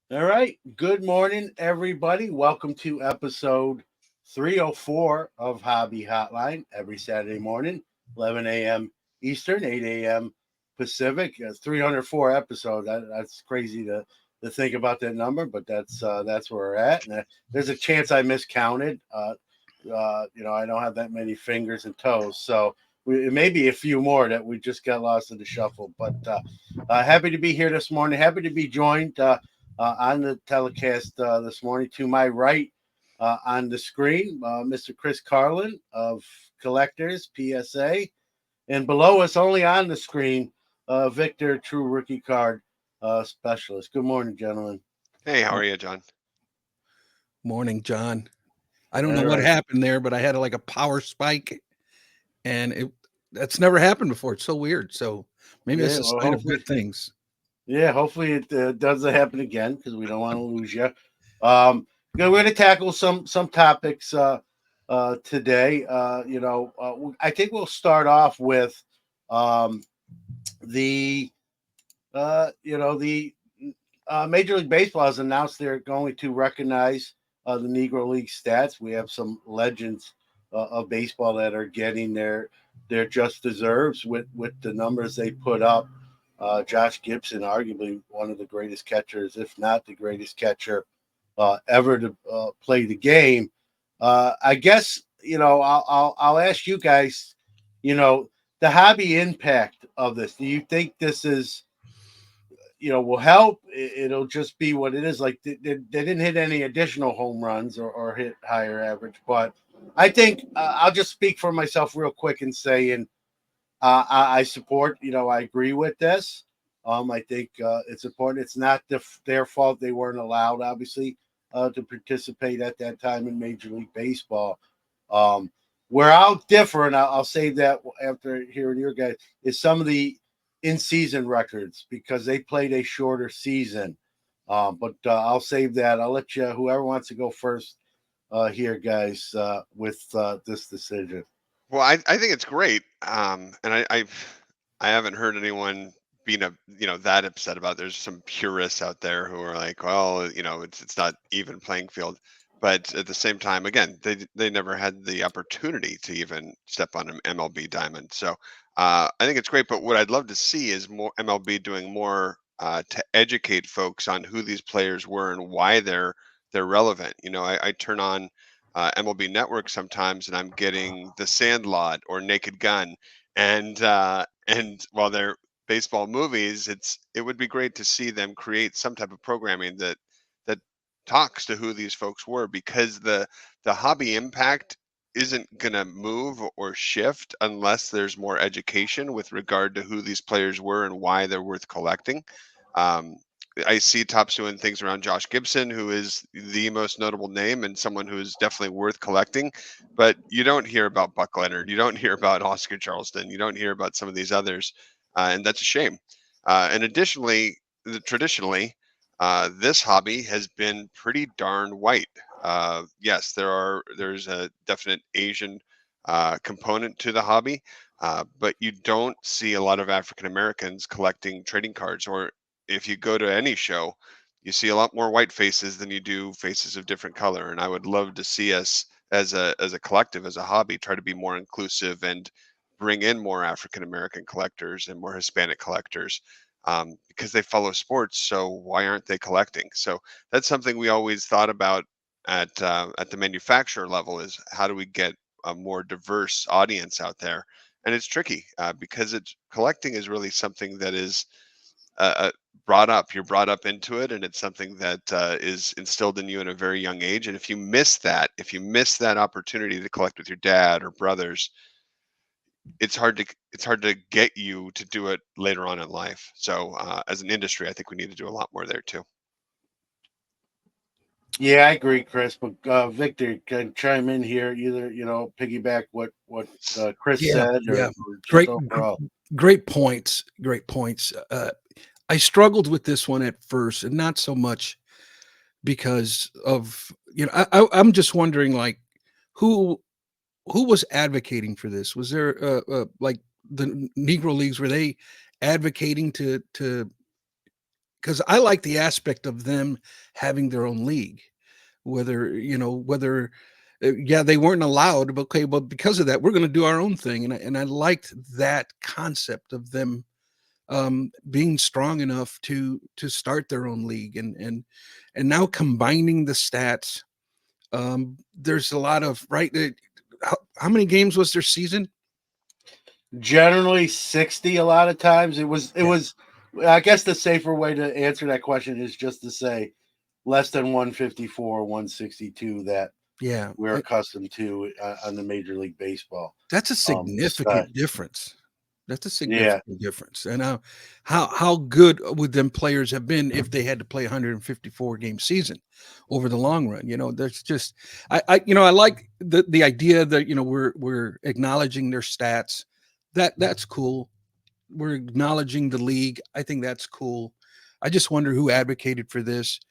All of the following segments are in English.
All right. Good morning, everybody. Welcome to episode 304 of Hobby Hotline every Saturday morning, 11 a.m. Eastern, 8 a.m. Pacific. 304 episodes. That's crazy to think about that number, but that's where we're at. And there's a chance I miscounted. I don't have that many fingers and toes, so it may be a few more that we just got lost in the shuffle. But happy to be here this morning. Happy to be joined on the telecast this morning. To my right on the screen, Mr. Chris Carlin of Collectors PSA, and below us, only on the screen, Victor, True Rookie Card Specialist. Good morning, gentlemen. Hey, how are you, John? Morning, John. I don't All know what right. happened there, but I had like a power spike, and that's never happened before. It's so weird. So maybe Yeah. that's a Well, sign of hopefully, good things. yeah. Hopefully, it doesn't happen again because we don't want to lose you. We're going to tackle some topics today. I think we'll start off with um, the the Major League Baseball has announced they're going to recognize the Negro League stats. We have some legends of baseball that are getting their just deserves with the numbers they put up. Josh Gibson, arguably one of the greatest catchers, if not the greatest catcher ever to play the game. I guess I'll ask you guys, you know, the hobby impact of this. Do you think this is will help? It'll just be what it is. Like they didn't hit any additional home runs or hit higher average, but I think I'll just speak for myself real quick and say, and I support. I agree with this. I think it's important. It's not their fault they weren't allowed, obviously, to participate at that time in Major League Baseball. Um, where I'll differ, and I'll save that after hearing your guys, is some of the in-season records because they played a shorter season. But I'll save that. I'll let you, whoever wants to go first here, guys, with this decision. Well, I think it's great, and I haven't heard anyone being that upset about it. There's some purists out there who are like, well, it's not even playing field, but at the same time, again, they never had the opportunity to even step on an MLB diamond. So I think it's great. But what I'd love to see is more MLB doing more to educate folks on who these players were and why they're relevant. I turn on MLB Network sometimes, and I'm getting The Sandlot or Naked Gun, and while they're baseball movies, it would be great to see them create some type of programming that talks to who these folks were, because the hobby impact isn't going to move or shift unless there's more education with regard to who these players were and why they're worth collecting. Um, I see Topps doing things around Josh Gibson, who is the most notable name and someone who is definitely worth collecting. But you don't hear about Buck Leonard. You don't hear about Oscar Charleston. You don't hear about some of these others. And that's a shame. And additionally, traditionally, this hobby has been pretty darn white. Yes, there's a definite Asian component to the hobby, but you don't see a lot of African Americans collecting trading cards. Or if you go to any show, you see a lot more white faces than you do faces of different color. And I would love to see us as a collective, as a hobby, try to be more inclusive and bring in more African American collectors and more Hispanic collectors, because they follow sports. So why aren't they collecting? So that's something we always thought about at the manufacturer level, is how do we get a more diverse audience out there? And it's tricky because it's collecting is really something that is uh, brought up. You're brought up into it, and it's something that is instilled in you at a very young age. And if you miss that opportunity to collect with your dad or brothers, it's hard to get you to do it later on in life. So as an industry, I think we need to do a lot more there too. Yeah, I agree, Chris. But Victor can chime in here. Either piggyback what Chris Yeah, said, yeah. or just Great, overall. great points. Great points. I struggled with this one at first, and not so much because of I'm just wondering, like, who who was advocating for this? Was there like the Negro Leagues, were they advocating to because I like the aspect of them having their own league, whether yeah, they weren't allowed, but okay, but because of that, we're going to do our own thing, and I liked that concept of them being strong enough to start their own league, and now combining the stats. There's a lot of right. How many games was their season? Generally 60. A lot of times it was Yeah. I guess the safer way to answer that question is just to say less than 154, 162 that Yeah, we're accustomed to on the Major League Baseball. that's a Side. significant difference. That's a Yeah. significant difference. And how good would them players have been if they had to play 154 game season over the long run? There's just I like the idea that we're acknowledging their stats. That's cool. We're acknowledging the league. I think that's cool. I just wonder who advocated for this.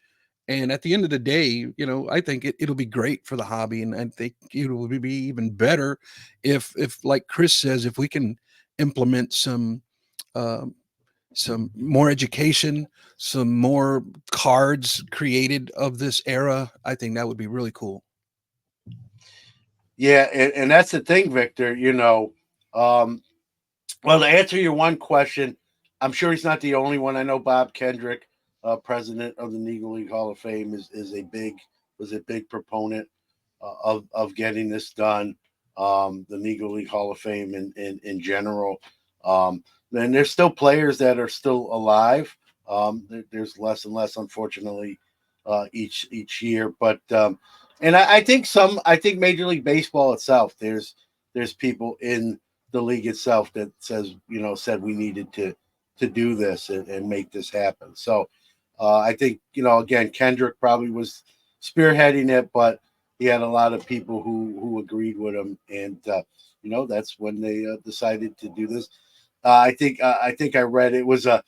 And at the end of the day, I think it'll be great for the hobby, and I think it will be even better if like Chris says, if we can implement um, some more education, some more cards created of this era. I think that would be really cool. Yeah, and that's the thing, Victor. Well, to answer your one question, I'm sure he's not the only one. I know Bob Kendrick, president of the Negro League Hall of Fame, is a big proponent of getting this done. The Negro League Hall of Fame in general. Um, and there's still players that are still alive. There's less and less, unfortunately, each year. But and I think Major League Baseball itself, there's people in the league itself that said we needed to do this and make this happen. So I think again Kendrick probably was spearheading it, but he had a lot of people who agreed with him, and that's when they decided to do this. I think I read it was a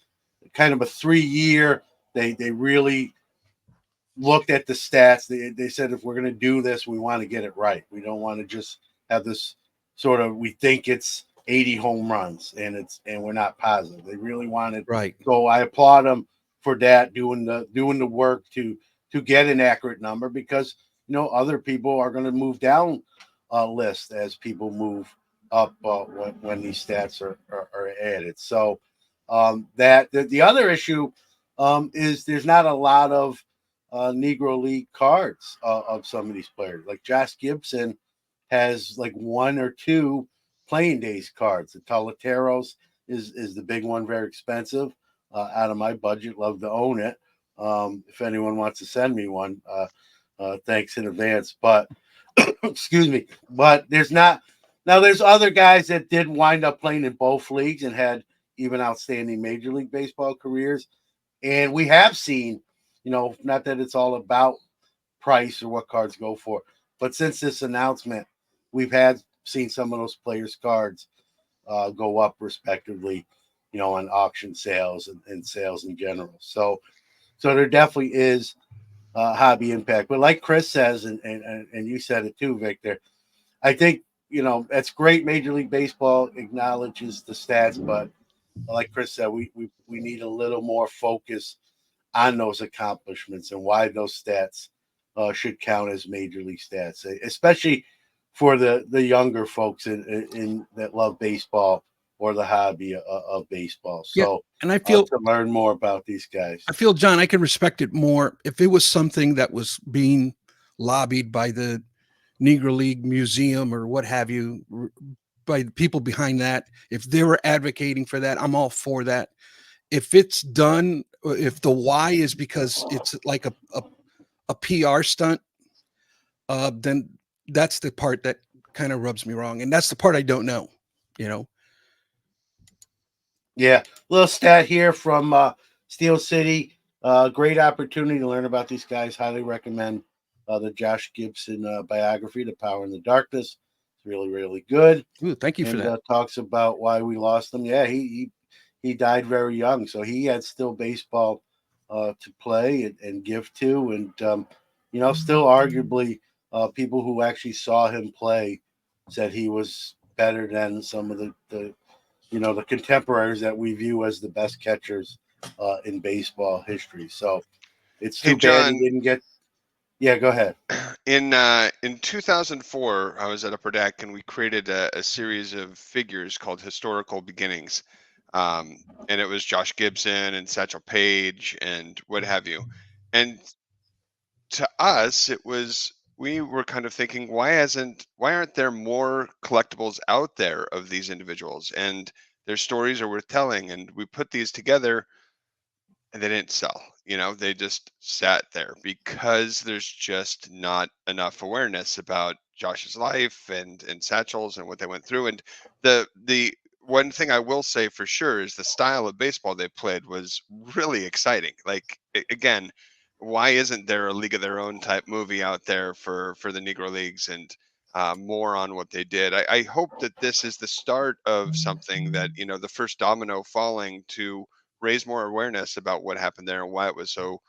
kind of a 3 year. They really looked at the stats. They said if we're going to do this, we want to get it right. We don't want to just have this sort of we think it's 80 home runs and we're not positive. They really wanted. Right. So I applaud them for that, doing the work to get an accurate number, because other people are going to move down a list as people move up when these stats are added. So that the other issue is there's not a lot of Negro League cards of some of these players. Like Josh Gibson has like one or two playing days cards. The Toleteros is the big one, very expensive. Out of my budget, love to own it. If anyone wants to send me one, thanks in advance. But excuse me, but there's not. Now there's other guys that did wind up playing in both leagues and had even outstanding Major League Baseball careers. And we have seen, not that it's all about price or what cards go for, but since this announcement, we've had seen some of those players' cards go up respectively, on auction sales and sales in general. So there definitely is hobby impact. But like Chris says, and you said it too, Victor, I think, that's great. Major League Baseball acknowledges the stats, but like Chris said, we need a little more focus on those accomplishments and why those stats should count as major league stats, especially for the younger folks in that love baseball or the hobby of baseball. Yeah, So and I feel to learn more about these guys. John, I can respect it more if it was something that was being lobbied by the Negro League Museum or what have you, by the people behind that. If they were advocating for that, I'm all for that. If it's done, if the why is because it's like a PR stunt, then that's the part that kind of rubs me wrong, and that's the part I don't know. You know, Yeah, little stat here from Steel City. Great opportunity to learn about these guys. Highly recommend the Josh Gibson biography, "The Power in the Darkness." It's really, really good, ooh, thank you for and that. talks about why we lost him. Yeah, he died very young, so he had still baseball to play and give to, and still arguably people who actually saw him play said he was better than some of the contemporaries that we view as the best catchers in baseball history. So it's Hey, too bad he John, didn't get. Yeah, go ahead. in 2004, I was at Upper Deck and we created a series of figures called Historical Beginnings. And it was Josh Gibson and Satchel Paige and what have you. And to us, it was we were kind of thinking, why aren't there more collectibles out there of these individuals? And their stories are worth telling. And we put these together and they didn't sell. They just sat there because there's just not enough awareness about Josh's life and Satchel's and what they went through. And the one thing I will say for sure is the style of baseball they played was really exciting. Like again, why isn't there a League of Their Own type movie out there for the Negro Leagues and more on what they did? I hope that this is the start of something that the first domino falling to raise more awareness about what happened there and why it was so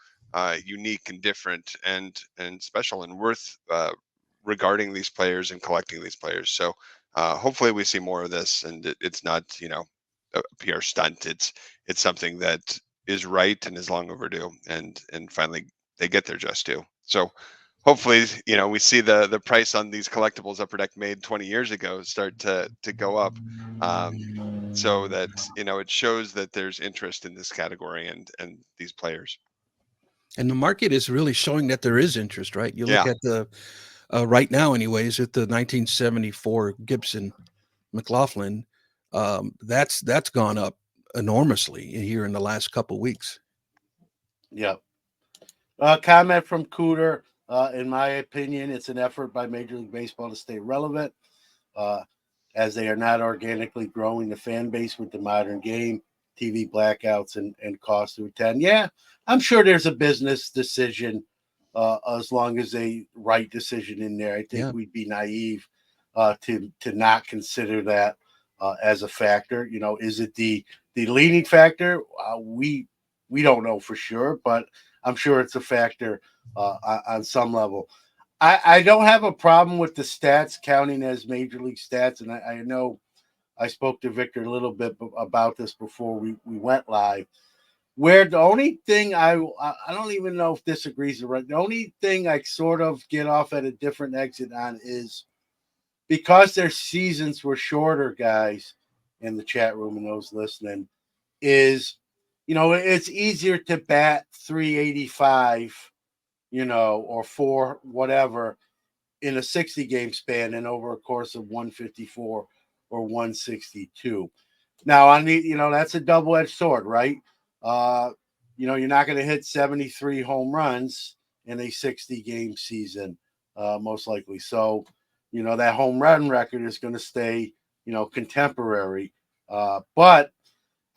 unique and different and special and worth regarding these players and collecting these players. So hopefully we see more of this, and it's not a PR stunt. It's something that is right and is long overdue, and finally they get their just due. So hopefully we see the price on these collectibles Upper Deck made 20 years ago start to go up. So that it shows that there's interest in this category and these players. And the market is really showing that there is interest, right? You look Yeah. at the right now, anyways, at the 1974 Gibson McLaughlin, that's gone up enormously here in the last couple weeks. Yep. Comment from Cooter. In my opinion, it's an effort by Major League Baseball to stay relevant, as they are not organically growing the fan base with the modern game, TV blackouts, and cost to attend. Yeah, I'm sure there's a business decision, as long as a right decision in there. I think Yeah. we'd be naive to not consider that as a factor. Is it the leading factor? We don't know for sure, but I'm sure it's a factor on some level. I don't have a problem with the stats counting as major league stats, and I know I spoke to Victor a little bit about this before we went live. Where the only thing I don't even know if this agrees with right. The only thing I sort of get off at a different exit on is because their seasons were shorter, guys, in the chat room and those listening, is it's easier to bat 385, or four whatever in a 60 game span and over a course of 154 or 162. Now, on the, that's a double edged sword, right? Uh, you're not going to hit 73 home runs in a 60 game season, most likely. So, that home run record is going to stay, contemporary. But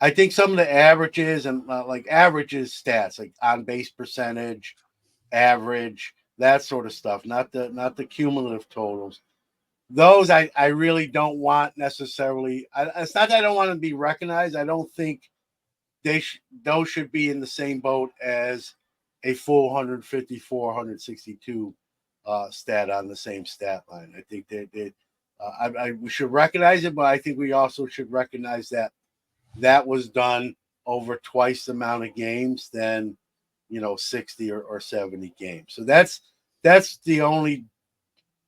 I think some of the averages and like averages stats, like on base percentage, average, that sort of stuff, not the cumulative totals. Those I really don't want necessarily. It's not that I don't want to be recognized. I don't think those should be in the same boat as a full 154, 162 stat on the same stat line. I think that we should recognize it, but I think we also should recognize that was done over twice the amount of games than 60 or 70 games. So that's the only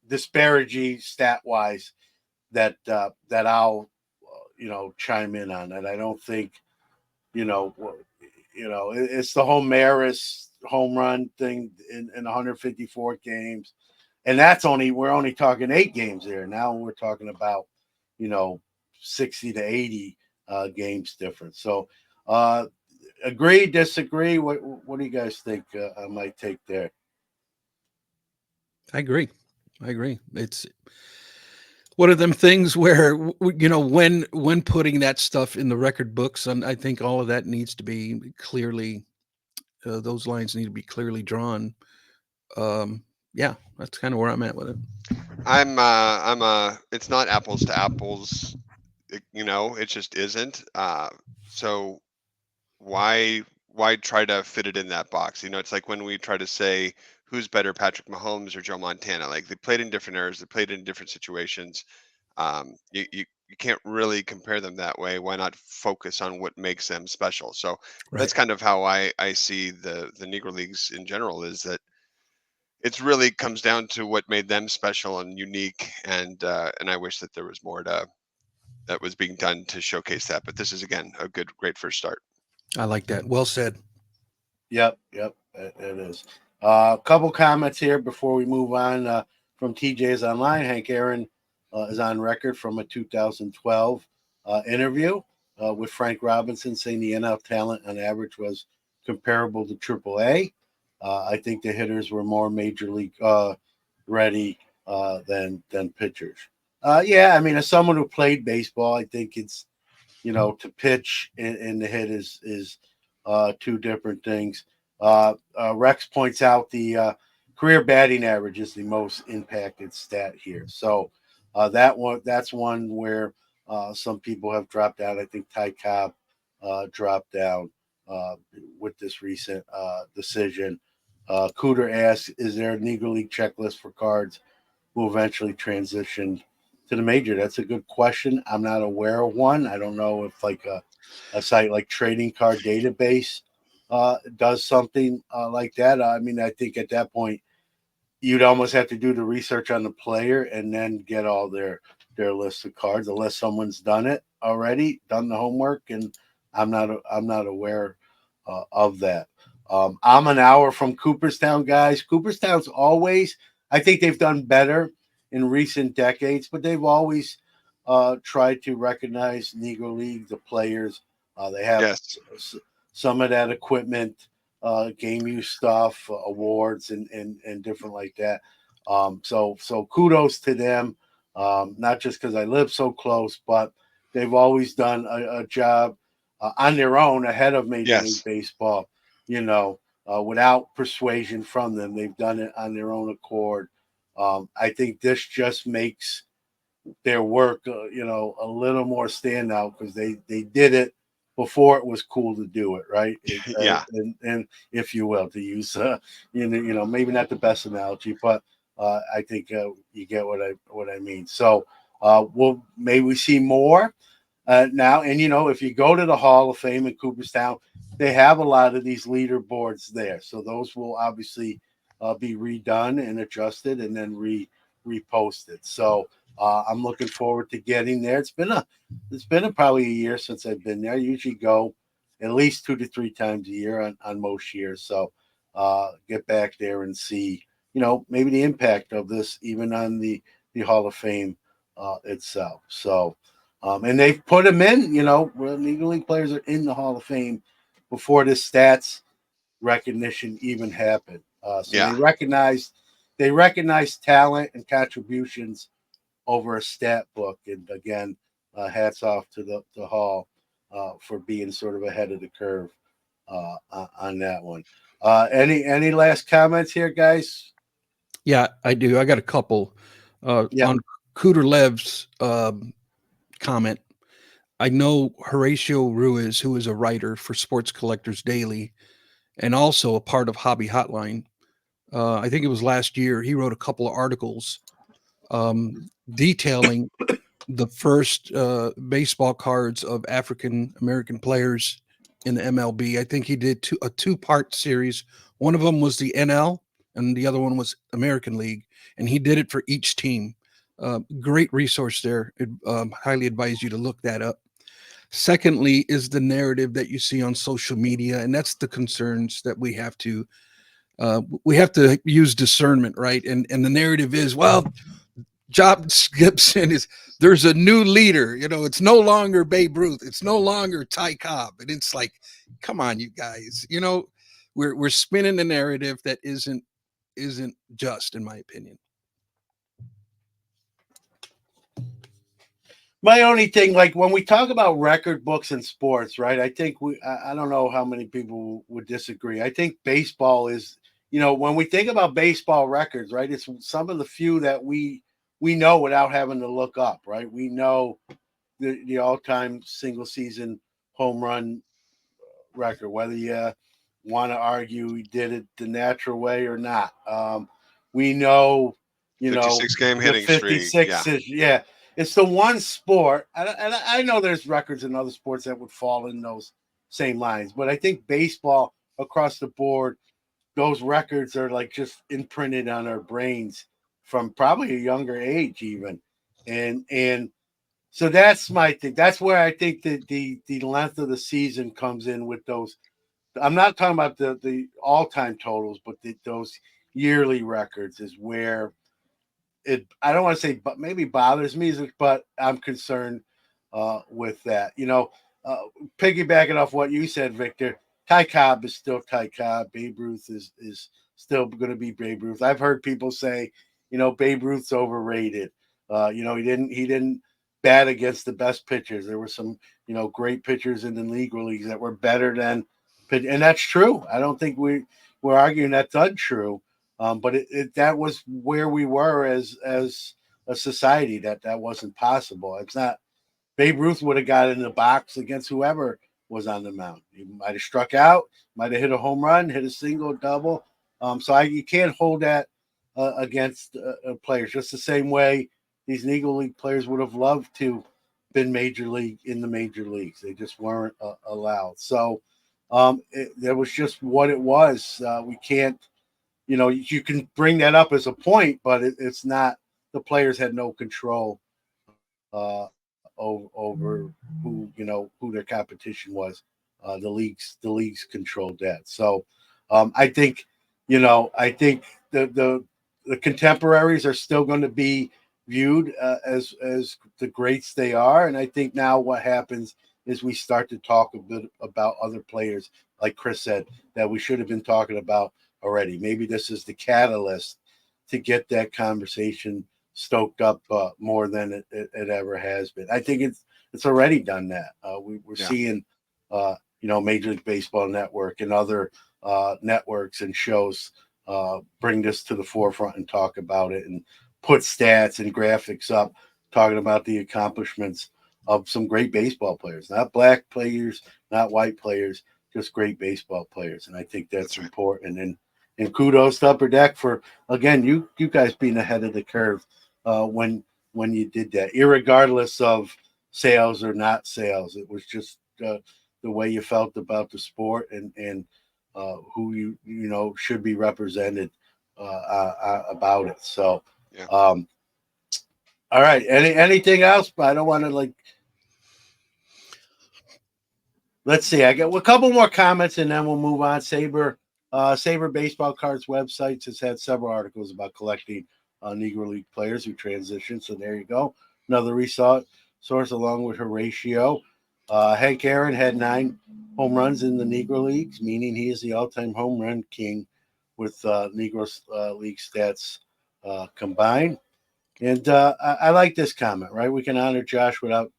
disparity stat wise that I'll chime in on. And I don't think it's the Homerus home run thing in 154 games, and we're only talking 8 games there. Now we're talking about 60 to 80 games difference. So agree, disagree. What do you guys think I might take there? I agree. It's one of them things where when putting that stuff in the record books, and I think all of that needs to be clearly those lines need to be clearly drawn. Yeah, that's kind of where I'm at with it. It's not apples to apples. It just isn't. So why try to fit it in that box? It's like when we try to say who's better, Patrick Mahomes or Joe Montana. Like they played in different eras, they played in different situations. you can't really compare them that way. Why not focus on what makes them special? So Right. that's kind of how I see the Negro Leagues in general, is that it's really comes down to what made them special and unique. And I wish that there was more that was being done to showcase that. But this is, again, a great first start. I like that. Well said. Yep, it is. A couple comments here before we move on from TJ's online. Hank Aaron is on record from a 2012 interview with Frank Robinson, saying the NL talent on average was comparable to AAA. I think the hitters were more major league ready than pitchers. Yeah, I mean, as someone who played baseball, I think it's, to pitch and the hit is two different things. Rex points out the career batting average is the most impacted stat here. So that's one where some people have dropped out. I think Ty Cobb dropped down with this recent decision. Cooter asks, is there a Negro League checklist for cards who eventually transitioned to the major? That's a good question. I'm not aware of one. I don't know if like a site like Trading Card Database does something like that. I mean, I think at that point you'd almost have to do the research on the player and then get all their list of cards, unless someone's done it already, done the homework, and I'm not aware of that. I'm an hour from Cooperstown, guys. Cooperstown's always, I think they've done better in recent decades, but they've always tried to recognize Negro League, the players. They have Yes. some of that equipment, game use stuff, awards, and different like that. So kudos to them. Not just because I live so close, but they've always done a job on their own ahead of Major League Yes. Baseball. Without persuasion from them, they've done it on their own accord. I think this just makes their work, a little more standout because they did it before it was cool to do it, right? Yeah. And if you will, to use, maybe not the best analogy, but I think you get what I mean. So maybe we see more now. And if you go to the Hall of Fame in Cooperstown, they have a lot of these leaderboards there, so those will obviously be redone and adjusted and then reposted. So I'm looking forward to getting there. It's been probably a year since I've been there. I usually go at least 2 to 3 times a year on most years. So get back there and see, maybe the impact of this even on the Hall of Fame itself. So, and they've put them in, where League League players are in the Hall of Fame before this stats recognition even happened. So Yeah. they recognized talent and contributions over a stat book. And again, hats off to the Hall for being sort of ahead of the curve on that one. Any last comments here, guys? Yeah, I do. I got a couple on Cooter Lev's comment. I know Horatio Ruiz, who is a writer for Sports Collectors Daily and also a part of Hobby Hotline. I think it was last year. He wrote a couple of articles detailing the first baseball cards of African American players in the MLB. I think he did a two-part series. One of them was the NL, and the other one was American League, and he did it for each team. Great resource there. Highly advise you to look that up. Secondly, is the narrative that you see on social media, and that's the concerns that we have to use discernment, right? And the narrative is, well, Job Gibson there's a new leader. It's no longer Babe Ruth. It's no longer Ty Cobb. And it's like, come on, you guys. We're spinning the narrative that isn't just, in my opinion. My only thing, like when we talk about record books in sports, right? I think I don't know how many people would disagree. I think baseball is, when we think about baseball records, right? It's some of the few that we know without having to look up, right? We know the all-time single season home run record, whether you want to argue he did it the natural way or not. We know, 56 game the hitting streak. 56 Yeah. is, yeah. it's the one sport, and I know there's records in other sports that would fall in those same lines, but I think baseball across the board, those records are like just imprinted on our brains from probably a younger age, even, and so that's my thing. That's where I think that the length of the season comes in with those. I'm not talking about the all time totals, but those yearly records is where it. I don't want to say, but maybe bothers me, but I'm concerned with that. Uh, piggybacking off what you said, Victor. Ty Cobb is still Ty Cobb. Babe Ruth is still going to be Babe Ruth. I've heard people say, Babe Ruth's overrated. He didn't bat against the best pitchers. There were some great pitchers in the Negro leagues that were better than, and that's true. I don't think we're arguing that's untrue. But that was where we were as a society, that wasn't possible. It's not. Babe Ruth would have got in the box against whoever was on the mound. He might have struck out, might have hit a home run, hit a single, double. You can't hold that against players. Just the same way these Negro League players would have loved to been in the major leagues. They just weren't allowed. So that was just what it was. We can't. You can bring that up as a point, but it's not. The players had no control over who their competition was. The leagues controlled that. So I think the contemporaries are still going to be viewed as the greats they are, and I think now what happens is we start to talk a bit about other players, like Chris said, that we should have been talking about already. Maybe this is the catalyst to get that conversation stoked up more than it ever has been. I think it's already done that. We're seeing, Major League Baseball Network and other networks and shows bring this to the forefront and talk about it and put stats and graphics up talking about the accomplishments of some great baseball players, not black players, not white players, just great baseball players. And I think that's right. important. And kudos to Upper Deck for, again, you guys being ahead of the curve when you did that, irregardless of sales or not sales. It was just the way you felt about the sport and who should be represented about it. So, Yeah. All right. Anything else? I don't want to Let's see. I got a couple more comments and then we'll move on. Saber Baseball Cards websites has had several articles about collecting Negro League players who transition. So there you go. Another resource along with Horatio. Hank Aaron had 9 home runs in the Negro Leagues, meaning he is the all-time home run king with Negro League stats combined. And I like this comment, right? We can honor Josh without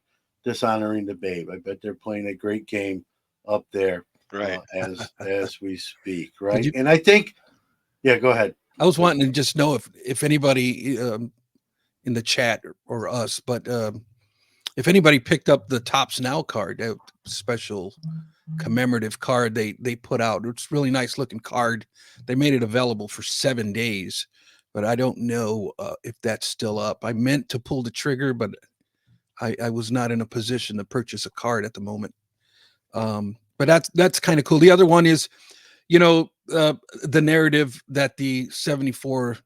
dishonoring the Babe. I bet they're playing a great game up there Right. as we speak, right? You, and I think, yeah, go ahead. I was wanting to just know if anybody in the chat or us, but if anybody picked up the Tops Now card, that special commemorative card they put out. It's a really nice looking card. They made it available for 7 days, but I don't know if that's still up. I meant to pull the trigger, but I was not in a position to purchase a card at the moment. But that's kind of cool. The other one is, the narrative that the 74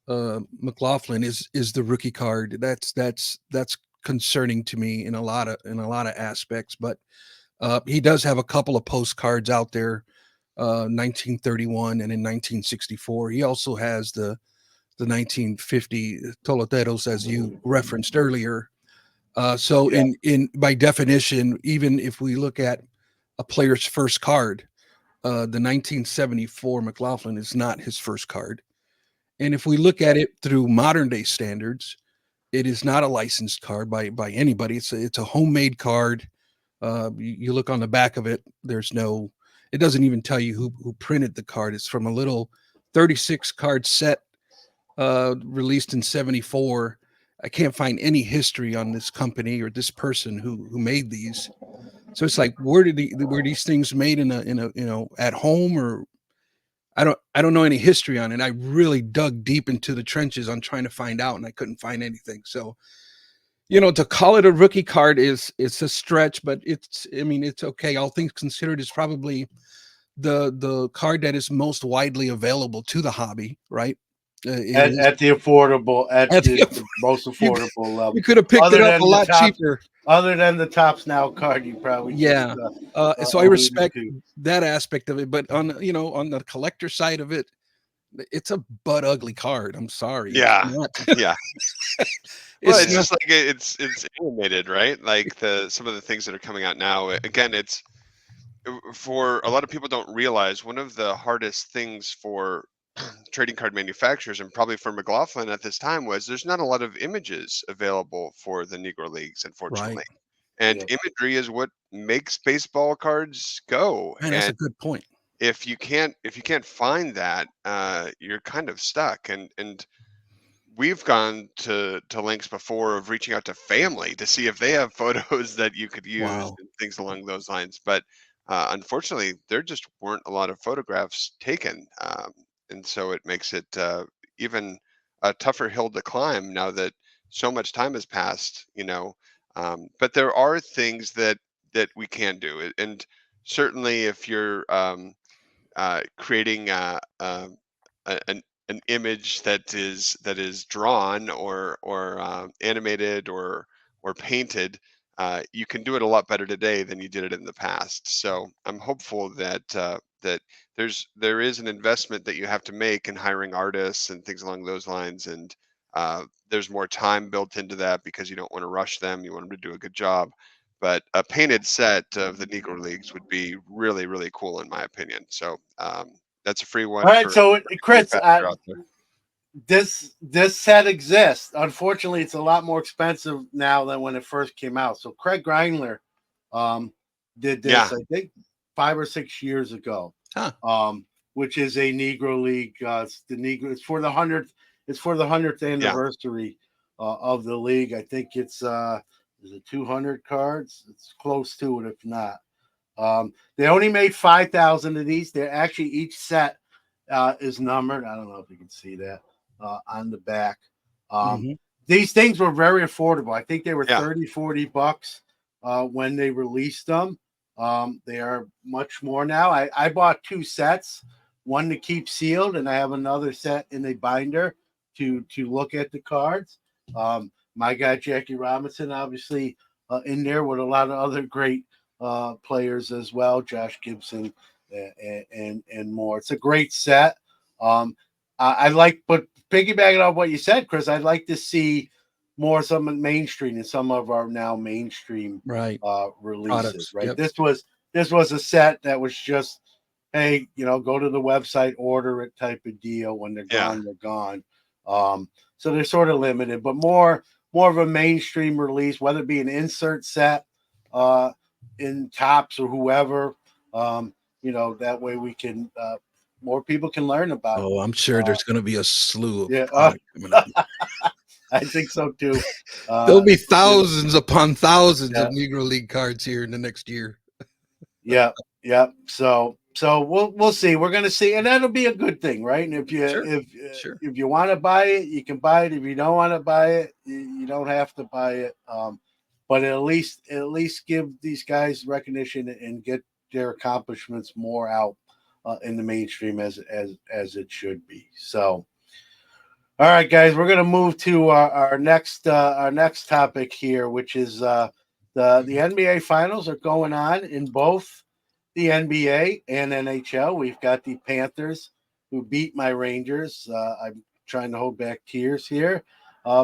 McLaughlin is the rookie card. That's concerning to me in a lot of aspects. But he does have a couple of postcards out there, 1931 and in 1964. He also has the 1950 Toleteros, as you referenced earlier. So Yeah. in by definition, even if we look at a player's first card, the 1974 McLaughlin is not his first card. And if we look at it through modern day standards, it is not a licensed card by anybody. It's a homemade card. You look on the back of it. It doesn't even tell you who printed the card. It's from a little 36 card set released in 74. I can't find any history on this company or this person who made these. So it's like, were these things made in a at home, or I don't know any history on it. I really dug deep into the trenches on trying to find out, and I couldn't find anything. So, To call it a rookie card it's a stretch, but it's okay. All things considered, it's probably the card that is most widely available to the hobby, right? It is At the affordable, at at the the most you affordable you level. could have picked it Other up a than the lot top, cheaper. other than the Tops Now card, you probably just Yeah. So I alluded respect to. that aspect of it, but on the collector side of it, it's a butt ugly card. I'm sorry. It's Yeah, not. yeah. Well, It's it's not. just like it's animated, right? Like some of the things that are coming out now. Again, it's for a lot of people don't realize one of the hardest things for trading card manufacturers and probably for McLaughlin at this time was there's not a lot of images available for the Negro Leagues, Right. unfortunately. And Yeah. imagery is what makes baseball cards go. Man, that's And a good point. if you can't find that, you're kind of stuck. And we've gone to lengths before of reaching out to family to see if they have photos that you could use Wow. and things along those lines. But unfortunately, there just weren't a lot of photographs taken, and so it makes it even a tougher hill to climb now that so much time has passed. But there are things that we can do, and certainly if you're creating an image that is drawn or animated or painted, you can do it a lot better today than you did it in the past. So I'm hopeful that there is an investment that you have to make in hiring artists and things along those lines, and there's more time built into that because you don't want to rush them. You want them to do a good job. But a painted set of the Negro Leagues would be really, really cool in my opinion. So that's a free All one right, for so Chris, manufacturer out there. this set exists. Unfortunately, it's a lot more expensive now than when it first came out. So Craig Grindler did Yeah, this, I think, 5 or 6 years ago. Huh. Which is a Negro League. It's the Negro. It's for the 100th. It's for the 100th yeah, anniversary of the league. I think it's is it 200 cards? It's close to it, if not. They only made 5,000 of these. They're actually each set is numbered. I don't know if you can see that on the back. Um, Mhm. these things were very affordable. I think they were yeah, 30, $40 when they released them. They are much more now. I bought 2 sets, one to keep sealed, and I have another set in a binder to look at the cards. My guy Jackie Robinson, obviously, in there with a lot of other great players as well, Josh Gibson and more. It's a great set. I like, but piggybacking off what you said, Chris, I'd like to see more some mainstream and some of our now mainstream Right. releases. Products. Right, Yep. this was a set that was just, hey, go to the website, order it type of deal. When they're yeah, gone, they're gone. So they're sort of limited, but more of a mainstream release, whether it be an insert set in Tops or whoever. That way we can more people can learn about it. Oh, I'm sure Uh, there's going to be a slew of yeah, product coming up. I think so too. There'll be Yeah, thousands upon thousands yeah, of Negro League cards here in the next year. yeah, yeah. So we'll see. We're gonna see, and that'll be a good thing, right? And Sure. Sure. if you want to buy it, you can buy it. If you don't want to buy it, you don't have to buy it. But at least give these guys recognition and get their accomplishments more out in the mainstream as it should be. So, all right, guys, we're gonna move to our next topic here, which is the NBA finals are going on in both the NBA and NHL. We've got the Panthers who beat my Rangers. I'm trying to hold back tears here.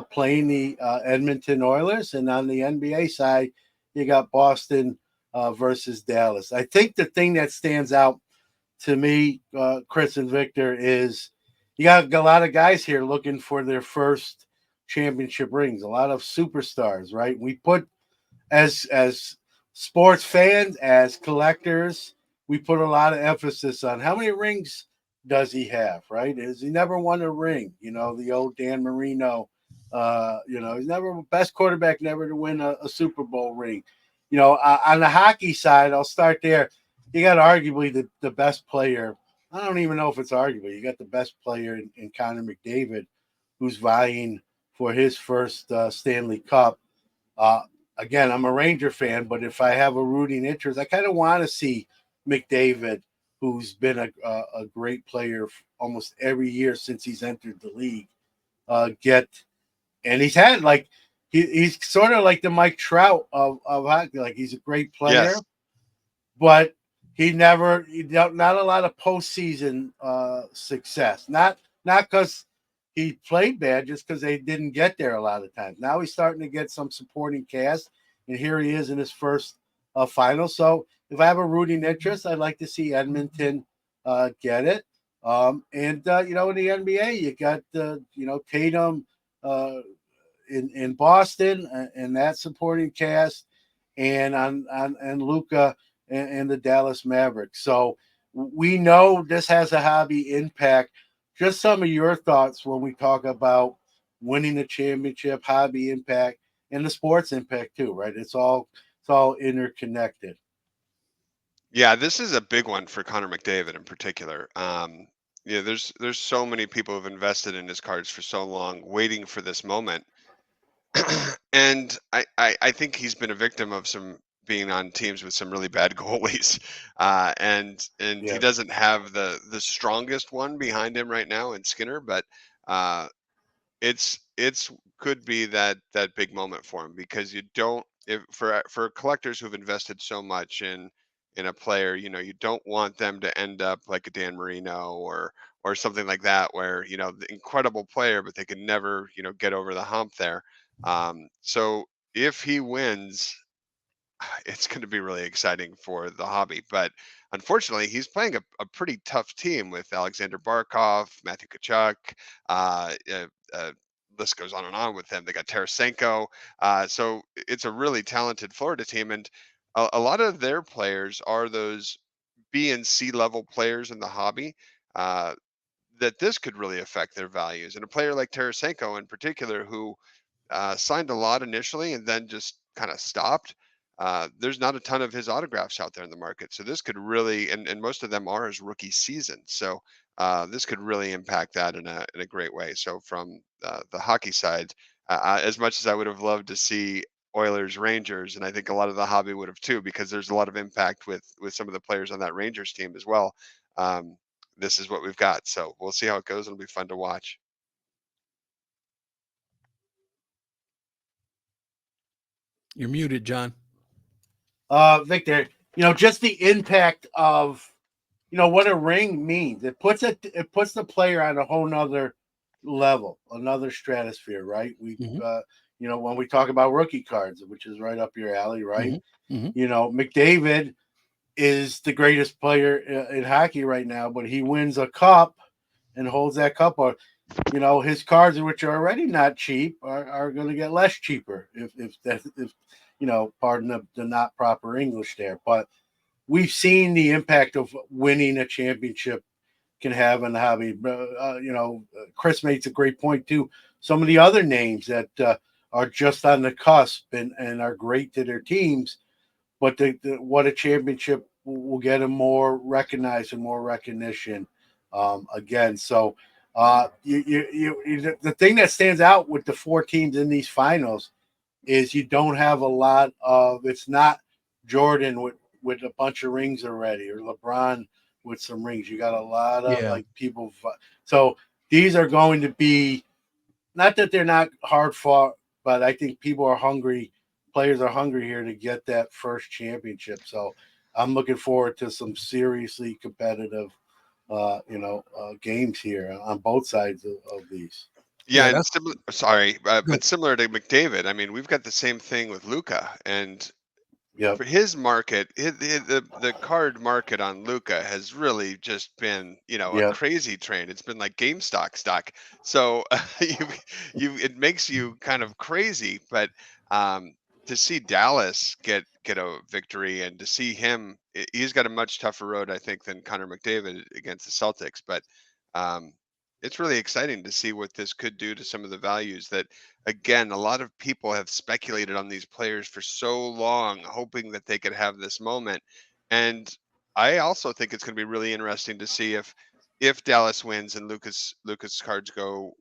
Playing the Edmonton Oilers, and on the NBA side, you got Boston versus Dallas. I think the thing that stands out to me, Chris and Victor, is you got a lot of guys here looking for their first championship rings. A lot of superstars, right? We put as sports fans, as collectors, we put a lot of emphasis on how many rings does he have, right? Is he never won a ring? The old Dan Marino, he's never best quarterback, never to win a Super Bowl ring. On the hockey side, I'll start there. You got arguably the best player. I don't even know if it's arguable. You got the best player in Connor McDavid, who's vying for his first Stanley Cup. Uh, Again, I'm a Ranger fan, but if I have a rooting interest, I kind of want to see McDavid, who's been a great player almost every year since he's entered the league, get. And he's had like he's sort of like the Mike Trout of hockey. Like he's a great player, Yes. but not a lot of postseason success. Not because he played bad, just because they didn't get there a lot of times. Now he's starting to get some supporting cast, and here he is in his first final. So if I have a rooting interest, I'd like to see Edmonton get it. And in the NBA, you got Tatum in Boston and that supporting cast, and and Luca and the Dallas Mavericks. So we know this has a hobby impact. Just some of your thoughts when we talk about winning the championship, hobby impact, and the sports impact too, right? It's all interconnected. Yeah, this is a big one for Connor McDavid in particular. Yeah, there's so many people who've invested in his cards for so long, waiting for this moment. And I think he's been a victim of some being on teams with some really bad goalies, and he Yeah, doesn't have the strongest one behind him right now in Skinner, but uh, it's could be that big moment for him because you don't if for collectors who've invested so much in a player, you don't want them to end up like a Dan Marino or something like that where the incredible player but they can never get over the hump there. So if he wins, it's going to be really exciting for the hobby. But unfortunately, he's playing a pretty tough team with Alexander Barkov, Matthew Kachuk. Uh, uh, uh, List goes on and on with them. They got Tarasenko. So it's a really talented Florida team, and a lot of their players are those B and C level players in the hobby. Uh, that this could really affect their values, and a player like Tarasenko in particular, who signed a lot initially and then just kind of stopped. There's not a ton of his autographs out there in the market, so this could really, and most of them are his rookie season. So this could really impact that in a great way. So from the hockey side, as much as I would have loved to see Oilers Rangers, and I think a lot of the hobby would have too, because there's a lot of impact with some of the players on that Rangers team as well. Um, this is what we've got, so we'll see how it goes. It'll be fun to watch. You're muted, John. Victor, just the impact of what a ring means. It puts the player on a whole nother level, another stratosphere, right? Hmm. When we talk about rookie cards, which is right up your alley, right? Hmm. Hmm. McDavid is the greatest player in hockey right now, but he wins a cup and holds that cup. Or, his cards, which are already not cheap, are going to get less cheaper if pardon the not proper English there. But we've seen the impact of winning a championship can have in the hobby. Chris makes a great point too. Some of the other names that are just on the cusp and are great to their teams, but what a championship will get them more recognized and more recognition again. So the thing that stands out with the four teams in these finals is you don't have a lot of. It's not Jordan with a bunch of rings already, or LeBron with some rings. You got a lot of Yeah. like people. So these are going to be, not that they're not hard fought, but I think people are hungry. Players are hungry here to get that first championship. So I'm looking forward to some seriously competitive, games here on both sides of these. Yeah, Yeah, and that's similar. Sorry, good. but similar to McDavid, I mean, we've got the same thing with Luca, and Yep. for his market, the card market on Luca has really just been, a Yep. crazy train. It's been like GameStop stock. So it makes you kind of crazy. But um, to see Dallas get a victory and to see him, he's got a much tougher road, I think, than Connor McDavid against the Celtics. But um, it's really exciting to see what this could do to some of the values that, again, a lot of people have speculated on these players for so long, hoping that they could have this moment. And I also think it's going to be really interesting to see if Dallas wins and Lucas cards go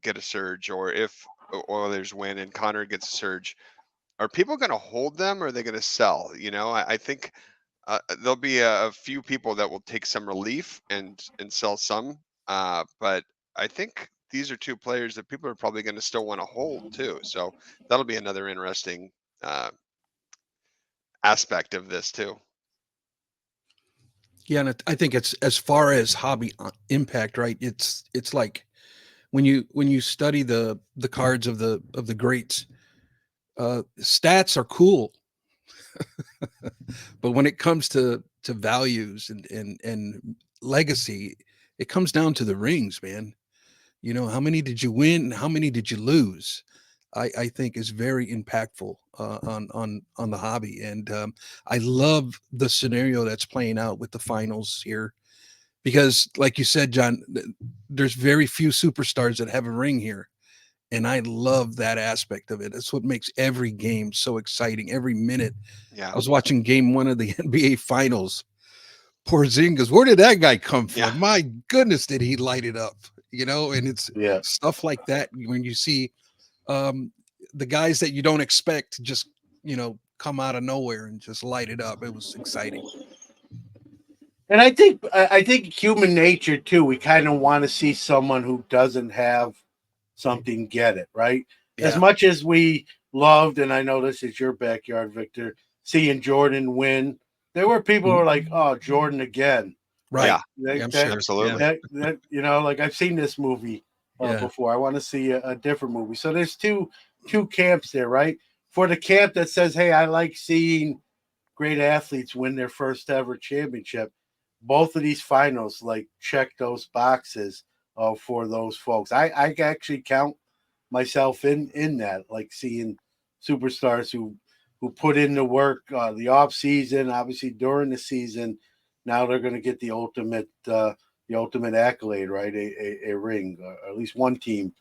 get a surge, or if Oilers win and Connor gets a surge. are people going to hold them or are they going to sell? I think there'll be a few people that will take some relief and sell some. But I think these are two players that people are probably going to still want to hold too. So that'll be another interesting uh, aspect of this too. Yeah, and I think it's as far as hobby impact, right? It's like when you study the cards of the greats, stats are cool, but when it comes to values and legacy, it comes down to the rings, man. How many did you win and how many did you lose? I think is very impactful on the hobby, and I love the scenario that's playing out with the finals here because, like you said, John, there's very few superstars that have a ring here, and I love that aspect of it. That's what makes every game so exciting. Every minute, Yeah. I was watching Game 1 of the NBA Finals. Porzingis, where did that guy come from? Yeah. My goodness, did he light it up? And it's Yeah. stuff like that when you see um, the guys that you don't expect just come out of nowhere and just light it up. It was exciting. And I think human nature too. We kind of want to see someone who doesn't have something get it right. As Yeah, much as we loved, and I know this is your backyard, Victor, seeing Jordan win. There were people who were like, "Oh, Jordan again!" right. Yeah. That, Yeah, I'm that, sure. Absolutely. Yeah, that like I've seen this movie yeah, before. I want to see a different movie. So there's two camps there, right? For the camp that says, "Hey, I like seeing great athletes win their first ever championship." Both of these finals like check those boxes for those folks. I actually count myself in that, like seeing superstars who put in the work the off season, obviously during the season. Now they're going to get the ultimate accolade, right? A ring, or at least one team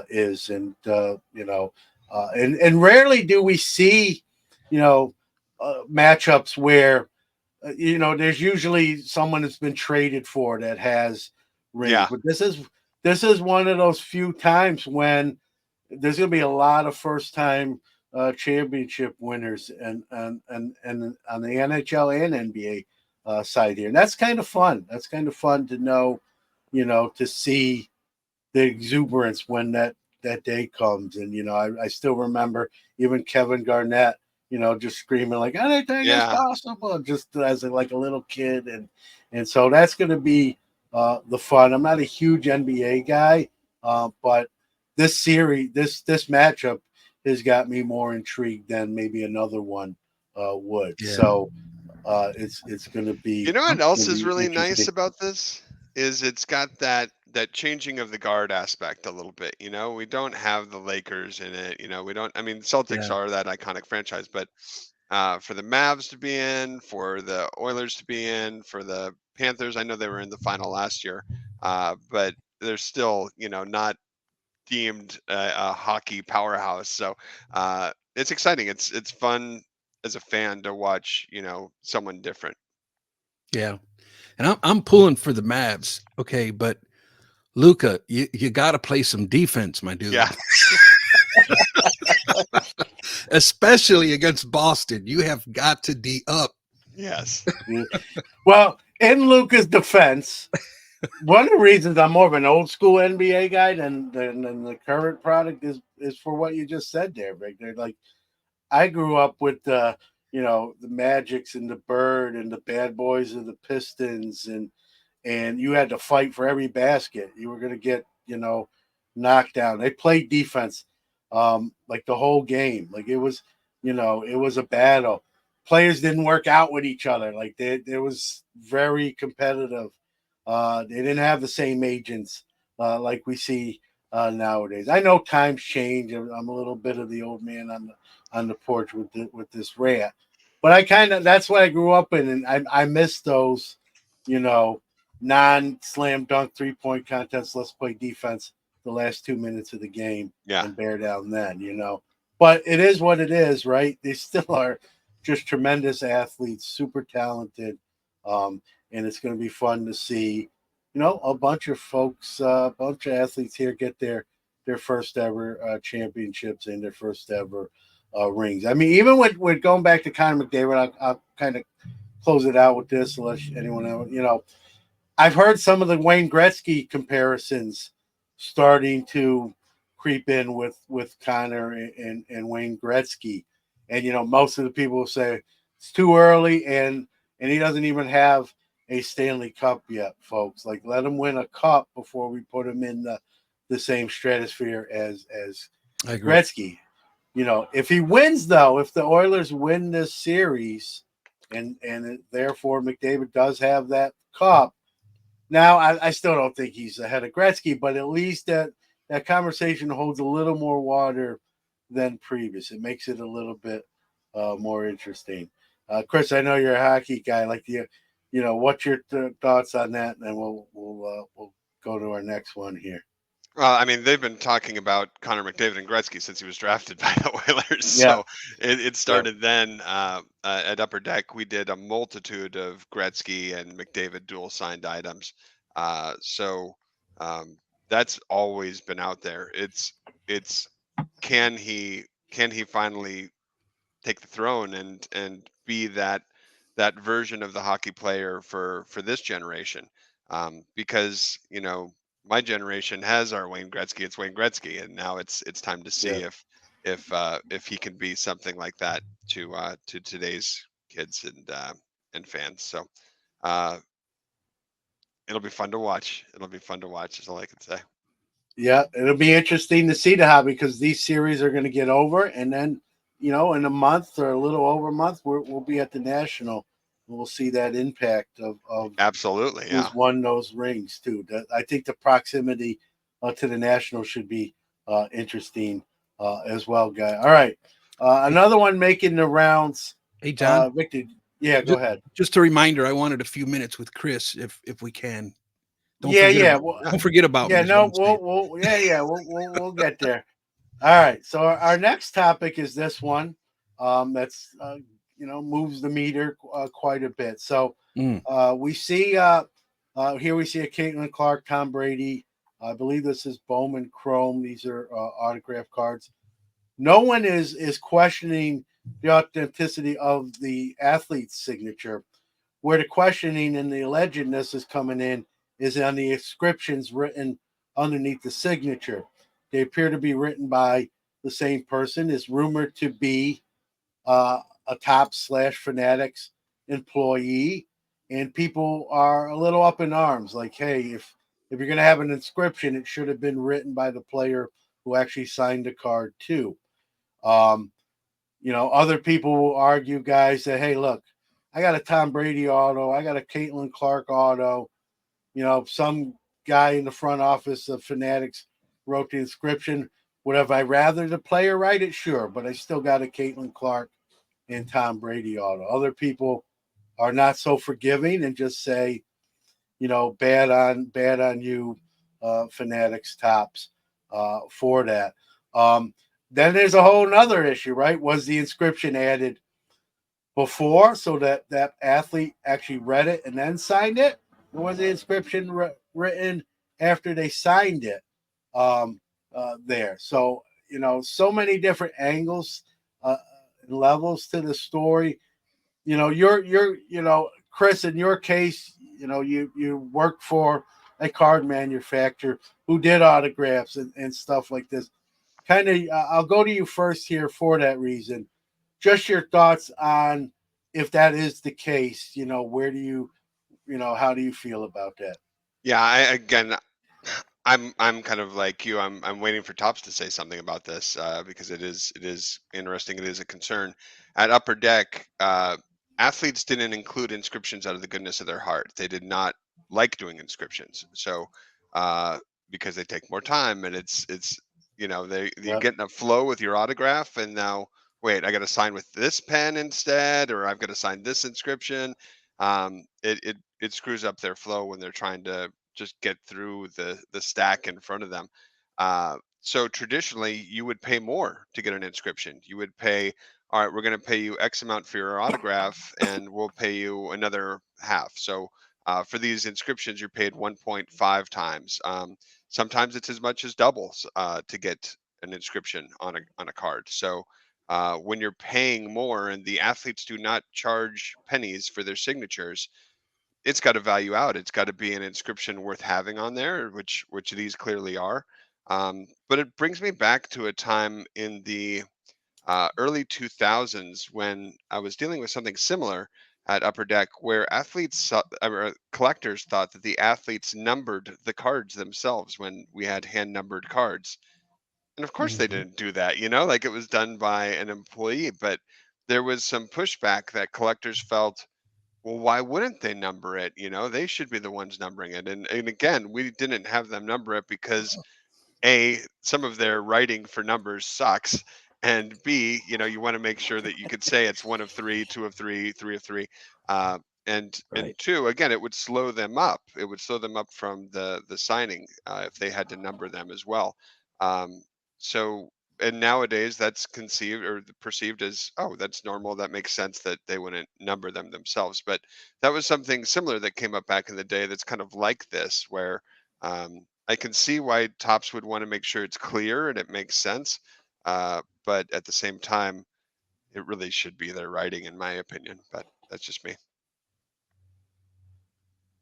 is, and and rarely do we see, matchups where there's usually someone that's been traded for that has rings, Yeah. but this is one of those few times when there's going to be a lot of first time championship winners and on the NHL and NBA side here, and that's kind of fun. That's kind of fun to know, to see the exuberance when that day comes. And I still remember even Kevin Garnett, just screaming like anything is Yeah. possible, just as like a little kid. And so that's going to be the fun. I'm not a huge NBA guy, but this series, this matchup has got me more intrigued than maybe another one would. yeah, So it's going to You be know what it's else gonna is be really nice interesting. about this is it's got that changing of the guard aspect a little bit. We don't have the Lakers in it. We don't. I mean, Celtics yeah, are that iconic franchise, but for the Mavs to be in, for the Oilers to be in, for the Panthers, I know they were in the final last year, but they're still not deemed a hockey powerhouse. So it's exciting. It's fun as a fan to watch someone different. yeah. And I'm pulling for the Mavs. Okay, but Luca, you got to play some defense, my dude. Yeah. Especially against Boston. You have got to D up. Yes. Yeah. Well, in Luca's defense, one of the reasons I'm more of an old school NBA guy than the current product is for what you just said there, Victor. Like I grew up with the Magics and the Bird and the Bad Boys of the Pistons, and you had to fight for every basket. You were going to get knocked down. They played defense like the whole game. Like it was a battle. Players didn't work out with each other. Like it was very competitive. They didn't have the same agents like we see nowadays. I know times change. I'm a little bit of the old man on the porch with this rant, but that's what I grew up in, and I miss those, you know, non-slam dunk 3-point contests. Let's play defense the last 2 minutes of the game Yeah. and bear down then. But it is what it is, right? They still are just tremendous athletes, super talented. And it's going to be fun to see, a bunch of folks, a bunch of athletes here get their first ever championships and their first ever rings. I mean, even with going back to Connor McDavid, I'll kind of close it out with this, unless anyone else, I've heard some of the Wayne Gretzky comparisons starting to creep in with Connor and Wayne Gretzky, and most of the people will say it's too early, and he doesn't even have a Stanley Cup yet, folks. Like, let him win a cup before we put him in the same stratosphere as I agree. Gretzky. If he wins, though, if the Oilers win this series, and therefore McDavid does have that cup. Now, I still don't think he's ahead of Gretzky, but at least that conversation holds a little more water than previous. It makes it a little bit more interesting. Chris, I know you're a hockey guy. Like, what's your thoughts on that? And then we'll go to our next one here. Well, I mean, they've been talking about Connor McDavid and Gretzky since he was drafted by the Oilers. Yeah. So it started then. At Upper Deck, we did a multitude of Gretzky and McDavid dual signed items. So that's always been out there. It's can he finally take the throne and be that version of the hockey player for this generation, because my generation has our Wayne Gretzky. It's Wayne Gretzky, and now it's time to see Yeah. if he can be something like that to today's kids and fans. So uh, it'll be fun to watch. It'll be fun to watch. Is all I can say. Yeah, it'll be interesting to see the hobby, because these series are going to get over, and then in a month or a little over a month, we'll be at the National, and we'll see that impact of Absolutely, yeah. who's won those rings too. I think the proximity to the National should be interesting as well, guy. All right, another one making the rounds. Hey, John. Victor, yeah, go ahead. Just a reminder, I wanted a few minutes with Chris if we can. Yeah. Don't forget about me. Yeah, is no, what I'm saying. we'll get there. All right. So our next topic is this one. That's moves the meter quite a bit. So we see here we see a Caitlin Clark, Tom Brady. I believe this is Bowman Chrome. These are autograph cards. No one is questioning the authenticity of the athlete's signature. Where the questioning and the allegedness is coming in is on the inscriptions written underneath the signature. They appear to be written by the same person. Is rumored to be a top / Fanatics employee, and people are a little up in arms. Like, hey, if you're going to have an inscription, it should have been written by the player who actually signed the card too. Other people will argue, guys, that, hey, look, I got a Tom Brady auto, I got a Caitlin Clark auto. Some guy in the front office of Fanatics wrote the inscription. Would have I rather the player write it? Sure, but I still got a Caitlin Clark and Tom Brady auto. Other people are not so forgiving and just say, bad on you, Fanatics tops, for that. Then there's a whole nother issue, right? Was the inscription added before so that athlete actually read it and then signed it? Or was the inscription written after they signed it there? So, so many different angles and levels to the story. You're Chris, in your case, you work for a card manufacturer who did autographs and stuff like this. Kind of, I'll go to you first here for that reason. Just your thoughts on if that is the case. Where do you, how do you feel about that? Yeah, I'm kind of like you. I'm waiting for Tops to say something about this because it is interesting. It is a concern. At Upper Deck, athletes didn't include inscriptions out of the goodness of their heart. They did not like doing inscriptions. So because they take more time, and it's you're getting a flow with your autograph, and now wait, I got to sign with this pen instead, or I've got to sign this inscription. It screws up their flow when they're trying to just get through the stack in front of them. So traditionally, you would pay more to get an inscription. You would pay, all right, we're going to pay you X amount for your autograph, and we'll pay you another half. So for these inscriptions, you're paid 1.5 times. Sometimes it's as much as double to get an inscription on a card. So when you're paying more and the athletes do not charge pennies for their signatures, it's got to value out. It's got to be an inscription worth having on there, which these clearly are. But it brings me back to a time in the early 2000s when I was dealing with something similar at Upper Deck, where collectors thought that the athletes numbered the cards themselves when we had hand numbered cards. And of course, they Mhm. didn't do that, like it was done by an employee. But there was some pushback that collectors felt, well, why wouldn't they number it? They should be the ones numbering it. And again, we didn't have them number it because some of their writing for numbers sucks, and B, you want to make sure that you could say it's one of three, two of three, three of three, uh, and Right. two, again, it would slow them up. It would slow them up from the signing if they had to number them as well. Um, so. And nowadays, that's conceived or perceived as, oh, that's normal. That makes sense that they wouldn't number them themselves. But that was something similar that came up back in the day. That's kind of like this, where I can see why Tops would want to make sure it's clear and it makes sense. But at the same time, it really should be their writing, in my opinion. But that's just me.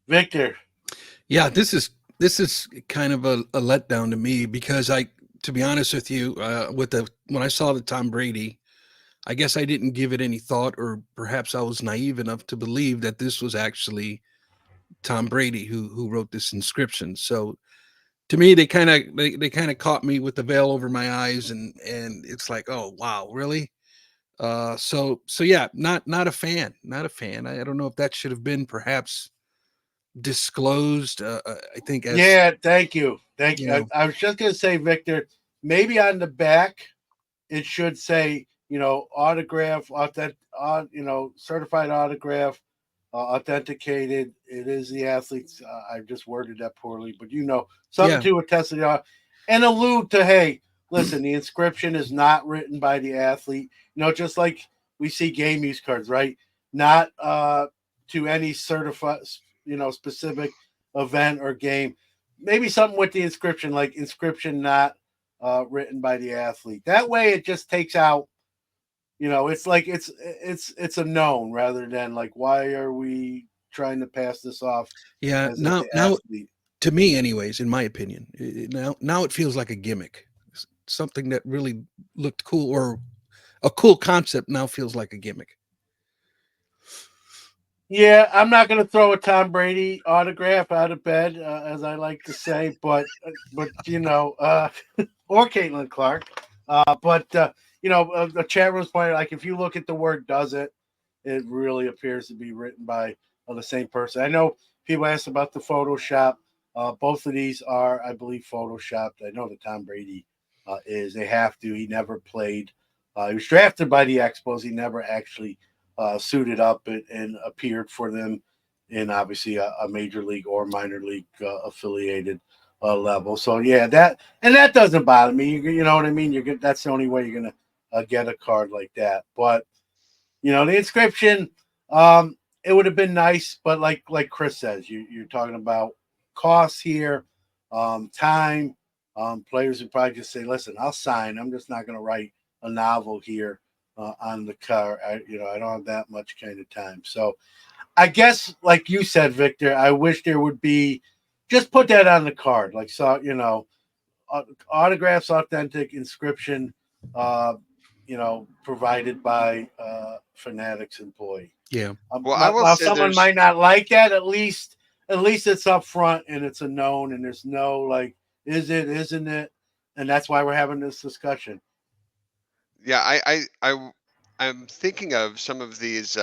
Victor. Yeah, this is kind of a letdown to me because to be honest with you, when I saw the Tom Brady, I guess I didn't give it any thought, or perhaps I was naive enough to believe that this was actually Tom Brady who wrote this inscription. So to me, they kind of caught me with the veil over my eyes, and it's like, oh wow, really? So yeah, not a fan, not a fan. I don't know if that should have been perhaps disclosed. I think as Yeah, thank you. Thank you you. know, I was just going to say, Victor, maybe on the back, it should say, autograph, certified autograph, authenticated. It is the athletes. I just worded that poorly, but something yeah, to attest to and allude to, hey, listen, the inscription is not written by the athlete. Just like we see game use cards, right? Not to any certified, specific event or game. Maybe something with the inscription, like inscription not written by the athlete. That way, it just takes out. It's like it's a known rather than like why are we trying to pass this off yeah. as if Now, the now, athlete. to me, anyways, in my opinion, now it feels like a gimmick. Something that really looked cool, or a cool concept, now feels like a gimmick. Yeah, I'm not going to throw a Tom Brady autograph out of bed, as I like to say, but or Caitlin Clark, but the chat room's pointing like if you look at the word "does it," it really appears to be written by the same person. I know people asked about the Photoshop. Both of these are, I believe, photoshopped. I know the Tom Brady is. They have to. He never played. He was drafted by the Expos. He never actually suited up and appeared for them in obviously a major league or minor league affiliated level. So yeah, that doesn't bother me. You know what I mean? That's the only way you're gonna get a card like that. But the inscription, it would have been nice, but like Chris says, you're talking about costs here, time. Players would probably just say, "Listen, I'll sign. I'm just not going to write a novel here on the car. I don't have that much kind of time." So I guess, like you said, Victor, I wish there would be just put that on the card, like so, autographs, authentic inscription, uh, provided by Fanatics employee. Yeah, Well, I will While say someone there's, might not like that, at least it's up front and it's a known, and there's no like, is it, isn't it? And that's why we're having this discussion. yeah, I'm thinking of some of these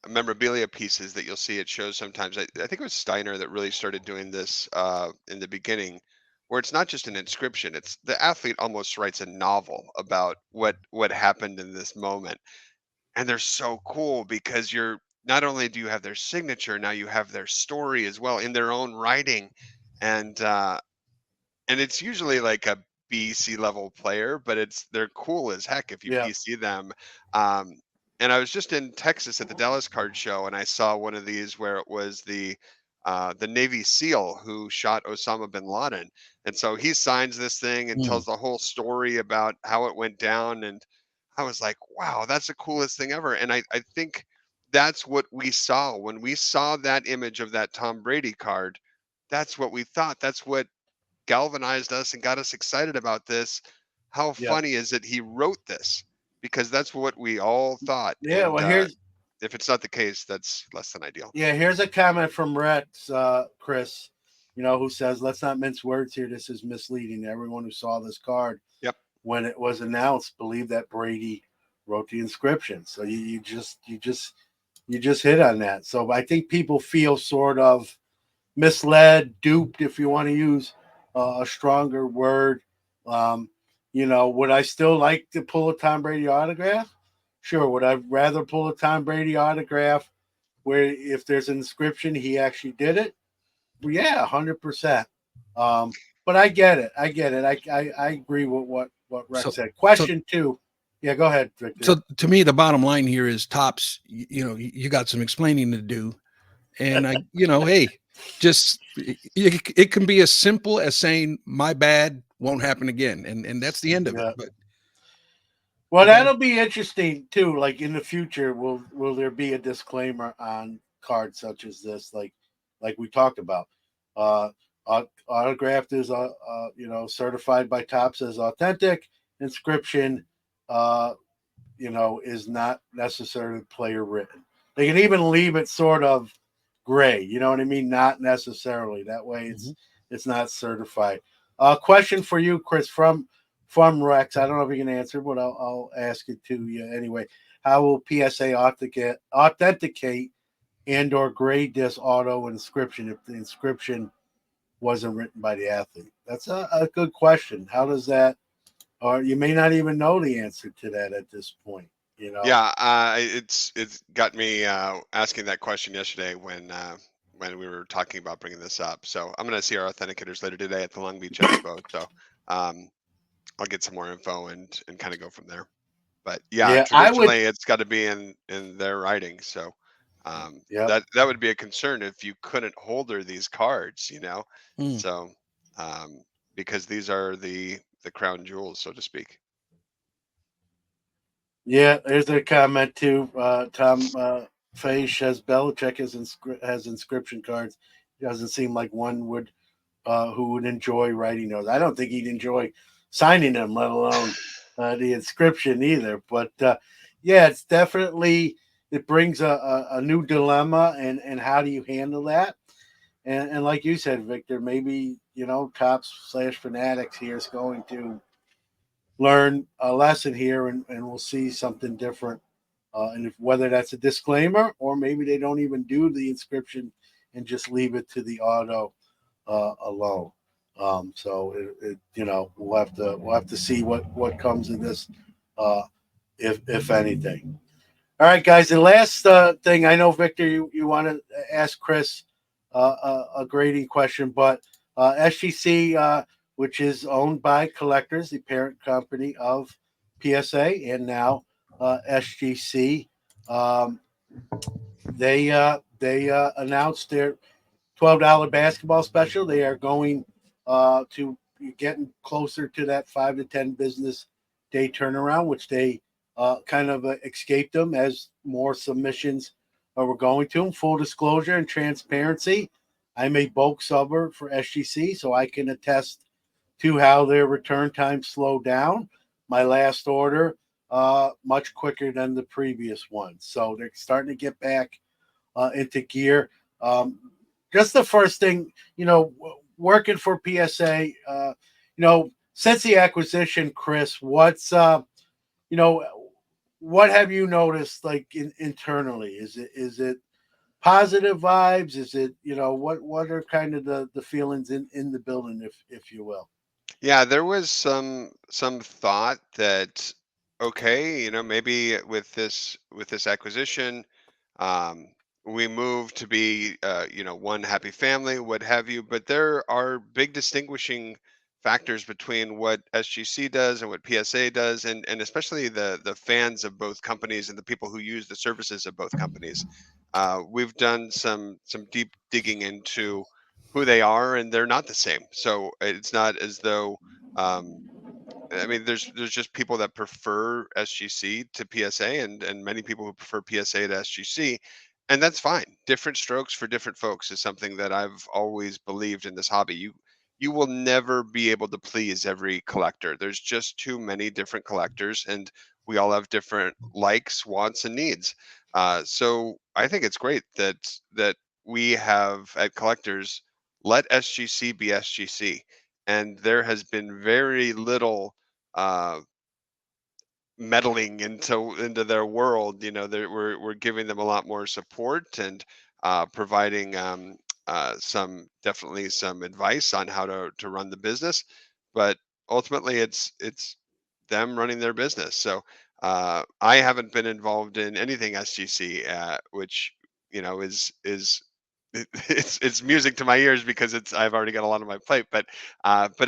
memorabilia pieces that you'll see it shows sometimes. I think it was Steiner that really started doing this in the beginning, where it's not just an inscription; it's the athlete almost writes a novel about what happened in this moment. And they're so cool because you're not only do you have their signature, now you have their story as well in their own writing. And uh and it's usually like a BC level player, but they're cool as heck if you Yeah. PC them. um and I was just in Texas at the Dallas Card Show, and I saw one of these where it was the Navy SEAL who shot Osama bin Laden. And so he signs this thing and mm, tells the whole story about how it went down. And I was like, wow, that's the coolest thing ever. And I think that's what we saw when we saw that image of that Tom Brady card. That's what we thought. That's what galvanized us and got us excited about this. How Yeah. funny is it he wrote this? Because that's what we all thought. Yeah. And Well, here's if it's not the case, that's less than ideal. here's a comment from Rex, Chris, who says, "Let's not mince words here. This is misleading. Everyone who saw this card Yep. when it was announced believed that Brady wrote the inscription." So you just hit on that. So I think people feel sort of misled, duped, if you want to use a stronger word. Um, would I still like to pull a Tom Brady autograph? Sure. Would I rather pull a Tom Brady autograph where if there's an inscription, he actually did it? Well, yeah, 100%. But I get it. I agree with what Rex So, said. so, Question two. Yeah, go ahead, Victor. so to me, the bottom line here is Tops. You got some explaining to do, and hey, just it can be as simple as saying my bad won't happen again, and that's the end of it. Yeah. But Well, you got that'll be interesting too. Like in the future, will there be a disclaimer on cards such as this, like we talked about? Uh, Autographed is certified by Tops as authentic. Inscription, uh, is not necessarily player written. They can even leave it sort of gray. You know what I mean? Not necessarily. That way, it's not certified. Question for you, Chris, from Rex. I don't know if you can answer, but I'll ask it to you anyway. How will PSA authenticate and/or grade this auto inscription if the inscription wasn't written by the athlete? That's a good question. How does that? Or you may not even know the answer to that at this point. Yeah, it's got me asking that question yesterday when we were talking about bringing this up. So I'm going to see our authenticators later today at the Long Beach Expo. So um, I'll get some more info and kind of go from there. But yeah, Yeah, I would. traditionally it's got to be in their writing. So Yeah, that would be a concern if you couldn't holder these cards, mm, So because these are the crown jewels, so to speak. yeah. There's a comment too. Tom Fay says Belichick has inscription cards. He doesn't seem like one would who would enjoy writing those. I don't think he'd enjoy signing them, let alone the inscription either. But yeah, it's definitely it brings a new dilemma, and how do you handle that? And like you said, Victor, maybe Tops/Fanatics here is going to learn a lesson here, and we'll see something different. And whether that's a disclaimer or maybe they don't even do the inscription and just leave it to the auto alone. So we'll have to see what comes of this, uh, if anything. All right, guys. The last thing I know, Victor, you want to ask Chris a grading question, but SGC, which is owned by Collectors, the parent company of PSA, and now SGC, um, they announced their $12 basketball special. They are going to getting closer to that 5 to 10 business day turnaround, which they kind of escaped them as more submissions were going to them. Full disclosure and transparency, I'm a bulk subber for SGC, so I can attest to how their return time slowed down. My last order much quicker than the previous one, so they're starting to get back into gear. Um, just the first thing, working for PSA, since the acquisition, Chris, you know, what have you noticed like internally? Is it positive vibes? Is it, what are kind of the feelings in the building, if you will? Yeah, there was some thought that okay, maybe with this acquisition, um, we move to be one happy family, what have you. But there are big distinguishing factors between what SGC does and what PSA does, and especially the fans of both companies and the people who use the services of both companies. We've done some deep digging into who they are, and they're not the same. So it's not as though um, I mean, there's just people that prefer SGC to PSA, and many people who prefer PSA to SGC, and that's fine. Different strokes for different folks is something that I've always believed in this hobby. You will never be able to please every collector. There's just too many different collectors, and we all have different likes, wants, and needs. So I think it's great that we have at collectors let SGC be SGC, and there has been very little uh, meddling into their world. You know, we're giving them a lot more support and providing some definitely some advice on how to run the business, but ultimately it's them running their business. So I haven't been involved in anything SGC, which is it's music to my ears because it's I've already got a lot on my plate, but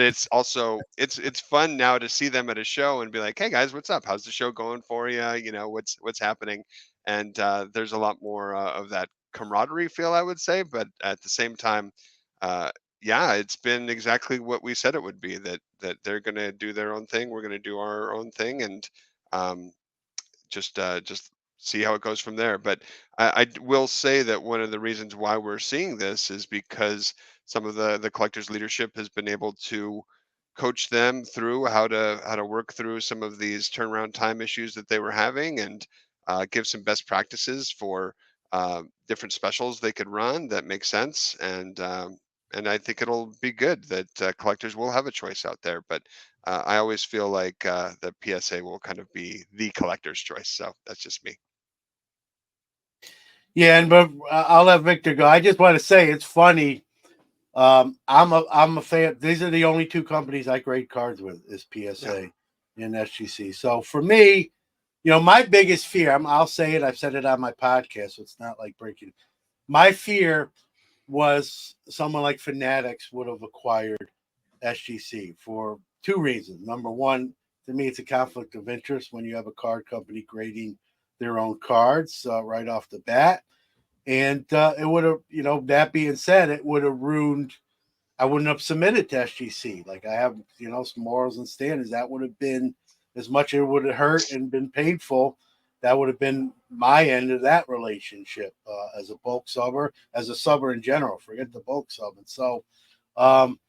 it's also it's fun now to see them at a show and be like, hey guys, what's up? How's the show going for you? You know, what's happening? And there's a lot more of that camaraderie feel, I would say. But at the same time, uh, yeah, it's been exactly what we said it would be. That they're going to do their own thing, we're going to do our own thing, and um, just see how it goes from there. But will say that one of the reasons why we're seeing this is because some of the collectors leadership has been able to coach them through how to work through some of these turnaround time issues that they were having, and give some best practices for different specials they could run that make sense. And I think it'll be good that collectors will have a choice out there. But I always feel like the PSA will kind of be the collector's choice. So that's just me. Yeah, and but I'll let Victor go. I just want to say it's funny. I'm a fan. These are the only two companies I grade cards with is Yeah. PSA and SGC. So for me, my biggest fear. I'll say it. I've said it on my podcast, so it's not like breaking. My fear was someone like Fanatics would have acquired SGC for two reasons. Number one, to me, it's a conflict of interest when you have a card company grading their own cards right off the bat. And it would have, that being said, it would have ruined. I wouldn't have submitted to SGC. Like I have, some morals and standards. That would have been as much as it would have hurt and been painful. That would have been my end of that relationship as a bulk subber, as a subber in general. Forget the bulk sub. And so um,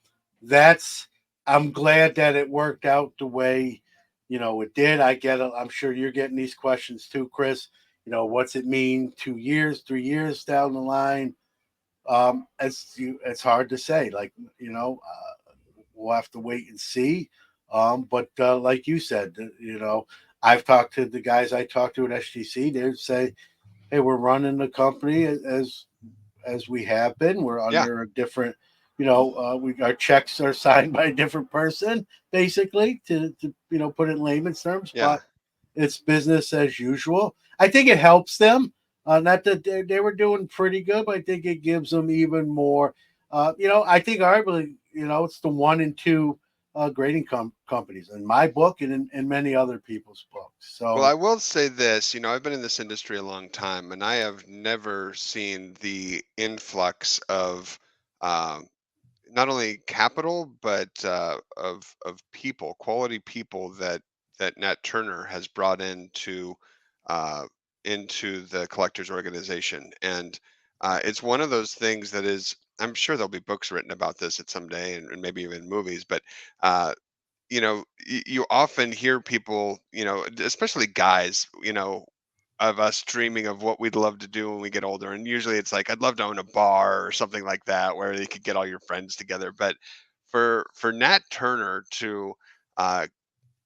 that's. I'm glad that it worked out the way it did. I get it. I'm sure you're getting these questions too, Chris. What's it mean 2 years, 3 years down the line? It's hard to say. Like we'll have to wait and see. But like you said, I've talked to the guys I talked to at SGC. They'd say, "Hey, we're running the company as we have been. We're Yeah. under a different, our checks are signed by a different person, basically, to put it in layman's terms. Yeah. But it's business as usual. I think it helps them. Not that they were doing pretty good, but I think it gives them even more. I think arguably, it's the one and two grading companies in my book and in many other people's books. Well, So I will say this, I've been in this industry a long time, and I have never seen the influx of um, not only capital but of people, quality people that Nat Turner has brought uh, into the collectors organization. And it's one of those things that is, I'm sure there'll be books written about this at some day, and maybe even movies. But you often hear people, especially guys, of us dreaming of what we'd love to do when we get older. And usually it's like, I'd love to own a bar or something like that where you could get all your friends together. But for Nat Turner to uh,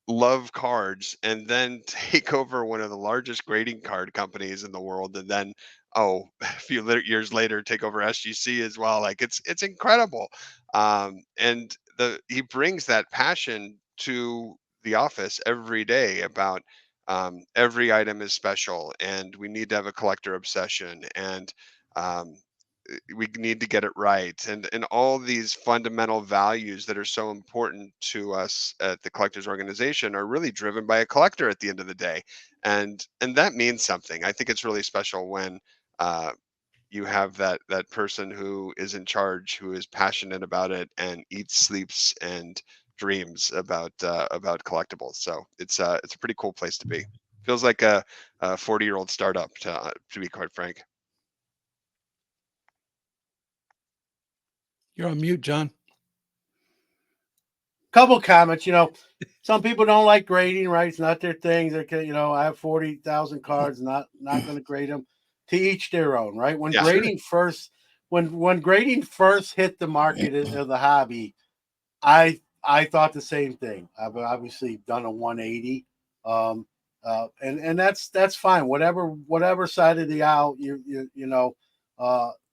love cards and then take over one of the largest grading card companies in the world, and then a few years later take over SGC as well, like it's incredible. And the he brings that passion to the office every day about every item is special, and we need to have a collector obsession, and um, we need to get it right, and all these fundamental values that are so important to us at the collectors organization are really driven by a collector at the end of the day. And that means something. I think it's really special when uh, you have that person who is in charge, who is passionate about it and eats, sleeps, and dreams about collectibles. So it's a pretty cool place to be. Feels like a 40-year-old startup, to be quite frank. You're on mute, John. Couple comments. Some people don't like grading, right? It's not their thing. I have 40,000 cards, not going to grade them. To each their own, right? When Yeah. grading first, when grading first hit the market of the hobby, I thought the same thing. I've obviously done a 180, and that's fine. Whatever side of the aisle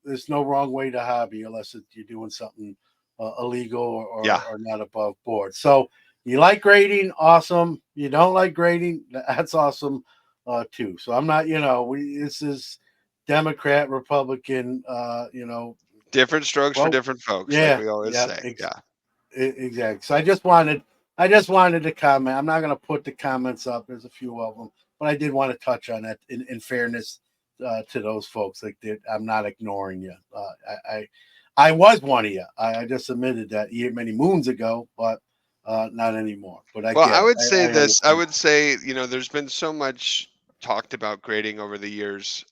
there's no wrong way to hobby unless you're doing something illegal or not above board. So you like grading, awesome. You don't like grading, that's awesome too. So I'm not, this is Democrat, Republican, different strokes for different folks, yeah, like we always say. Exactly. So I just wanted to comment. I'm not going to put the comments up. There's a few of them, but I did want to touch on that in fairness to those folks. Like I'm not ignoring you. I was one of you. I just admitted that many moons ago, but not anymore. But I would say this. I understand. would say, there's been so much talked about grading over the years.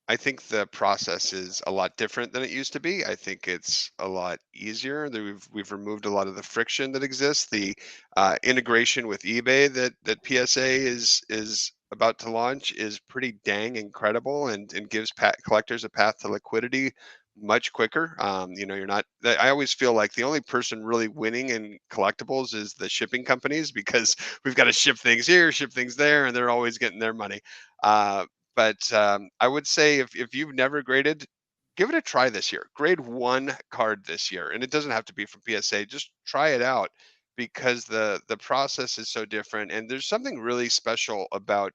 I think the process is a lot different than it used to be. I think it's a lot easier. We've removed a lot of the friction that exists. The integration with eBay that PSA is about to launch is pretty dang incredible, and gives collectors a path to liquidity much quicker. You're not. I always feel like the only person really winning in collectibles is the shipping companies, because we've got to ship things here, ship things there, and they're always getting their money. But I would say if you've never graded, give it a try this year. Grade one card this year, and it doesn't have to be from PSA. Just try it out, because the process is so different, and there's something really special about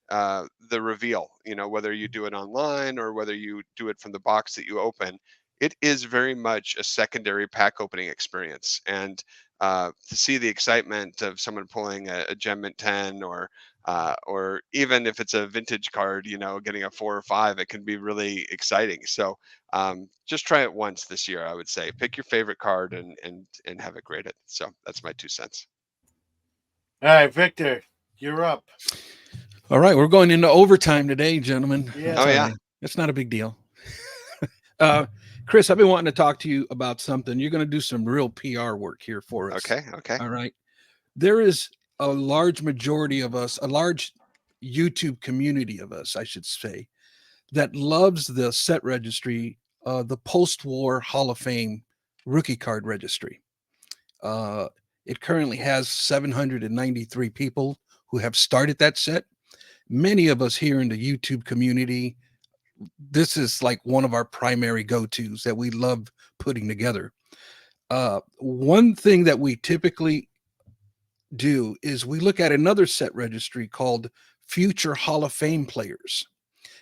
the reveal. Whether you do it online or whether you do it from the box that you open, it is very much a secondary pack opening experience. And to see the excitement of someone pulling a Gem Mint 10, or even if it's a vintage card, getting a 4 or 5, it can be really exciting. So just try it once this year. I would say pick your favorite card and have it graded. So that's my 2 cents. All right, Victor, you're up. All right, we're going into overtime today, gentlemen. Yeah. It's not a big deal. Chris, I've been wanting to talk to you about something. You're going to do some real PR work here for us. Okay. All right. There is a large majority of us, a large YouTube community of us, I should say, that loves the set registry, the post-war Hall of Fame rookie card registry. It currently has 793 people who have started that set. Many of us here in the YouTube community, this is like one of our primary go-tos that we love putting together. One thing that we typically do is we look at another set registry called Future Hall of Fame Players.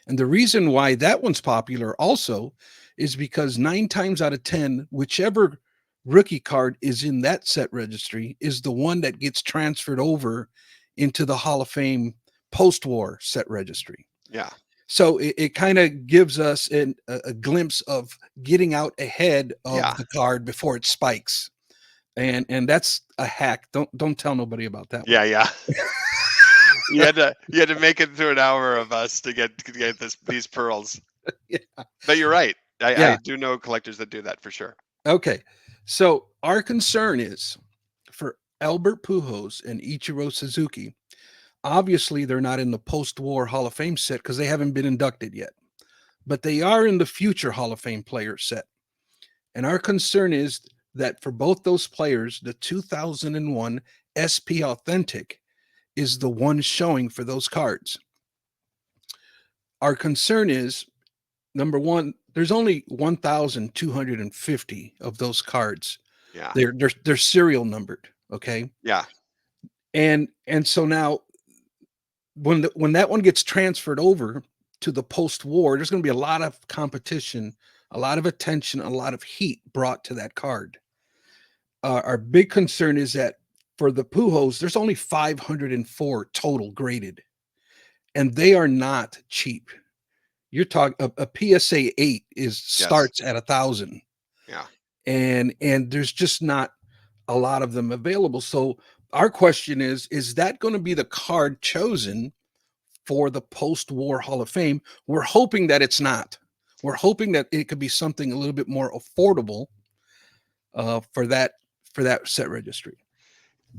And the reason why that one's popular also is because 9 times out of 10, whichever rookie card is in that set registry is the one that gets transferred over into the Hall of Fame post-war set registry. Yeah. So it kind of gives us a glimpse of getting out ahead of the card before it spikes. And that's a hack. Don't tell nobody about that. Yeah. You had to make it through an hour of us to get these pearls. Yeah. But you're right. I do know collectors that do that for sure. Okay. So our concern is for Albert Pujols and Ichiro Suzuki. Obviously, they're not in the post-war Hall of Fame set because they haven't been inducted yet, but they are in the future Hall of Fame player set. And our concern is that for both those players, the 2001 SP Authentic is the one showing for those cards. Our concern is, number one, there's only 1,250 of those cards. Yeah. They're serial numbered. Okay. Yeah. And so now when that one gets transferred over to the post-war, there's going to be a lot of competition, a lot of attention, a lot of heat brought to that card. Our big concern is that for the Pujols, there's only 504 total graded, and they are not cheap. You're talking a PSA 8 starts at 1,000. Yeah. And there's just not a lot of them available. So our question is that going to be the card chosen for the post-war Hall of Fame? We're hoping that it's not. We're hoping that it could be something a little bit more affordable for that set registry.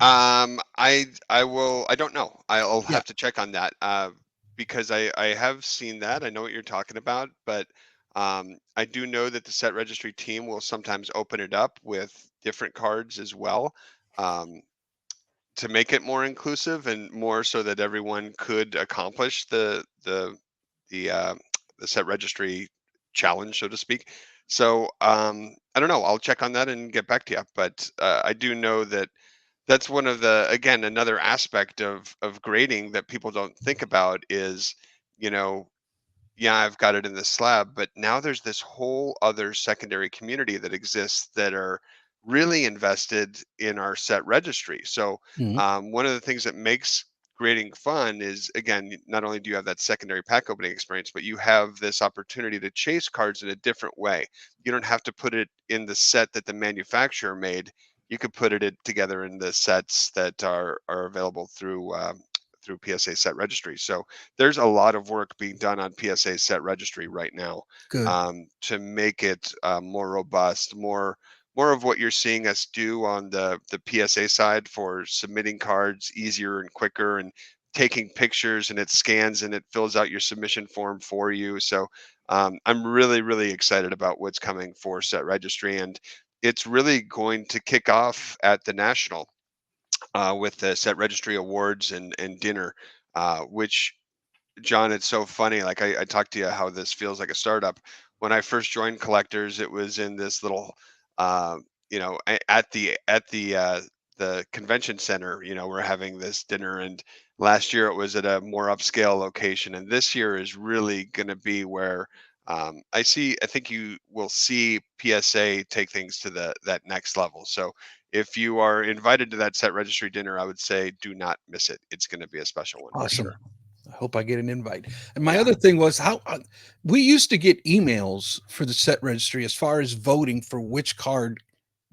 I don't know. I'll Yeah. have to check on that. Because I have seen that. I know what you're talking about, but I do know that the set registry team will sometimes open it up with different cards as well. Um, to make it more inclusive and more so that everyone could accomplish the the set registry challenge, so to speak. So I don't know. I'll check on that and get back to you. But I do know that that's one of the, again, another aspect of grading that people don't think about is, you know, yeah, I've got it in the slab, but now there's this whole other secondary community that exists that are really invested in our set registry. So Mhm. one of the things that makes grading fun is, again, not only do you have that secondary pack opening experience, but you have this opportunity to chase cards in a different way. You don't have to put it in the set that the manufacturer made. You could put it together in the sets that are available through PSA set registry. So there's a lot of work being done on PSA set registry right now, Good. to make it more robust, more of what you're seeing us do on the PSA side for submitting cards easier and quicker, and taking pictures, and it scans and it fills out your submission form for you. So I'm really excited about what's coming for set registry, and it's really going to kick off at the national with the set registry awards and dinner, which, John, it's so funny. Like I talked to you how this feels like a startup. When I first joined Collectors, it was in this little, uh, at the convention center. We're having this dinner, and last year it was at a more upscale location, and this year is really going to be where I think you will see PSA take things to that next level. So if you are invited to that set registry dinner, I would say do not miss it. It's going to be a special one for Awesome. sure. I hope I get an invite. And my Yeah. other thing was how we used to get emails for the set registry as far as voting for which card